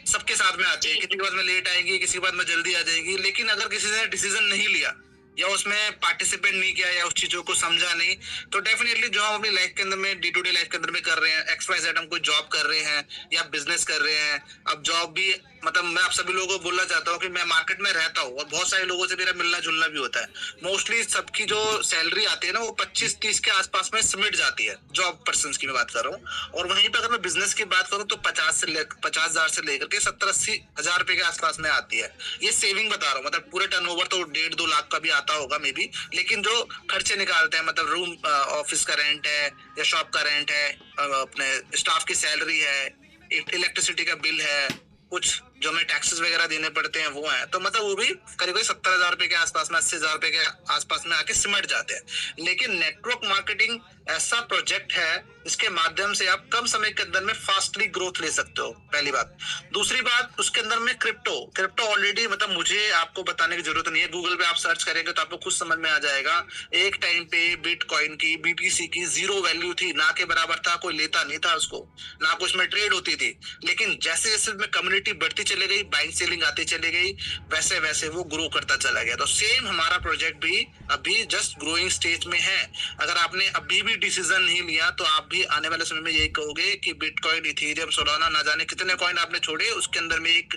सबके साथ में आती है, किसी के बाद में लेट आएंगी, किसी के बाद में जल्दी आ जाएगी, लेकिन अगर किसी ने डिसीजन नहीं लिया या उसमें पार्टिसिपेट नहीं किया या उस चीजों को समझा नहीं, तो डेफिनेटली जो हम अपनी लाइफ के अंदर में डे टू डे लाइफ के अंदर में कर रहे हैं, XYZ हम कोई जॉब कर रहे हैं या बिजनेस कर रहे हैं। अब जॉब भी मतलब मैं आप सभी लोगों को बोलना चाहता हूँ कि मैं मार्केट में रहता हूँ और बहुत सारे लोगों से मेरा मिलना जुलना भी होता है। मोस्टली सबकी जो सैलरी आती है ना, वो 25-30 के आसपास में सिमट जाती है, जॉब पर्सन की मैं बात कर रहा हूँ। और वहीं पर अगर मैं बिजनेस की बात करूँ तो 50,000 से लेकर के 70-80 हजार रुपए के आसपास में आती है। ये सेविंग बता रहा हूँ, मतलब पूरे टर्नओवर तो 1.5-2 लाख का भी आता होगा मे बी, लेकिन जो खर्चे निकालते हैं, मतलब रूम ऑफिस का रेंट है या शॉप का रेंट है, अपने स्टाफ की सैलरी है, इलेक्ट्रिसिटी का बिल है, कुछ जो हमें टैक्सेस वगैरह देने पड़ते हैं वो है, तो मतलब वो भी करीब 70,000 रुपए के आसपास में, 80,000 रुपए के आसपास में आके सिमट जाते हैं। लेकिन नेटवर्क मार्केटिंग ऐसा प्रोजेक्ट है इसके माध्यम से आप कम समय के अंदर में फास्टली ग्रोथ ले सकते हो, पहली बात। दूसरी बात, उसके अंदर में क्रिप्टो ऑलरेडी मतलब मुझे आपको बताने की जरूरत नहीं है, गूगल पे आप सर्च करेंगे तो आपको खुद समझ में आ जाएगा। एक टाइम पे बिटकॉइन की, BTC की 0 वैल्यू थी, ना के बराबर था, कोई लेता नहीं था उसको, ना कुछ में ट्रेड होती थी। लेकिन जैसे जैसे में कम्युनिटी बढ़ती चली गई, बाइंग सेलिंग आती चली गई, वैसे वैसे वो ग्रो करता चला गया। तो सेम हमारा प्रोजेक्ट भी अभी जस्ट ग्रोइंग स्टेज में है। अगर आपने अभी भी डिसीजन नहीं लिया तो आप भी आने वाले समय में यही कहोगे कि बिटकॉइन, इथेरियम, सोलाना, ना जाने कितने कॉइन आपने छोड़े, उसके अंदर में एक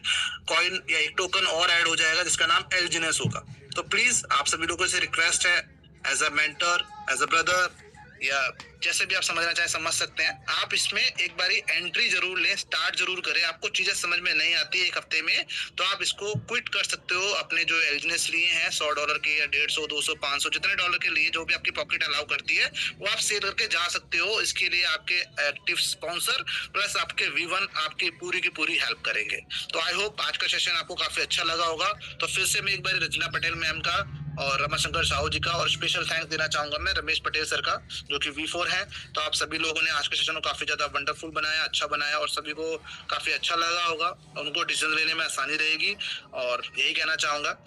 कॉइन या एक टोकन और ऐड हो जाएगा जिसका नाम एलजीनेस होगा। तो प्लीज आप सभी लोगों से रिक्वेस्ट है, as a mentor, as a brother, या जैसे भी आप समझना चाहे समझ सकते हैं, आप इसमें एक बारी एंट्री जरूर लें, स्टार्ट जरूर करें। आपको चीजें समझ में नहीं आती एक हफ्ते में तो आप इसको क्विट कर सकते हो। अपने जो एलजीनेस लिए हैं $100 के या 150, 200, 500 जितने डॉलर के लिए जो भी आपकी पॉकेट अलाउ करती है वो आप सेल करके जा सकते हो। इसके लिए आपके एक्टिव स्पॉन्सर प्लस आपके V1 आपकी पूरी की पूरी हेल्प करेंगे। तो आई होप आज का सेशन आपको काफी अच्छा लगा होगा। तो फिर से मैं एक बार रचना पटेल मैम का और रमाशंकर साहू जी का और स्पेशल थैंक्स देना चाहूंगा मैं रमेश पटेल सर का, जो कि V4 है। तो आप सभी लोगों ने आज के सेशन को काफी ज्यादा वंडरफुल बनाया, अच्छा बनाया और सभी को काफी अच्छा लगा होगा। उनको डिसीजन लेने में आसानी रहेगी और यही कहना चाहूंगा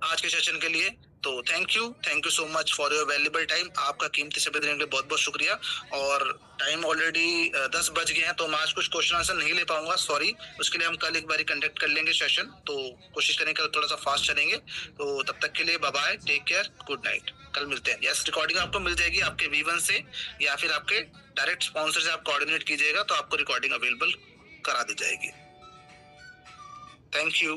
आज के सेशन के लिए। तो thank you so much for your valuable time. आपका कीमती समय देने के लिए बहुत बहुत शुक्रिया। और टाइम ऑलरेडी 10 बज गए हैं तो मैं आज कुछ क्वेश्चन आंसर नहीं ले पाऊंगा, सॉरी। उसके लिए हम कल एक बारी कंडक्ट कर लेंगे सेशन, तो कोशिश करेंगे थोड़ा सा फास्ट चलेंगे। तो तब तक के लिए bye bye, take care, good night. कल मिलते हैं। यस, रिकॉर्डिंग आपको मिल जाएगी आपके V1 से या फिर आपके डायरेक्ट स्पॉन्सर से आप कोऑर्डिनेट कीजिएगा तो आपको रिकॉर्डिंग अवेलेबल करा दी जाएगी। Thank you.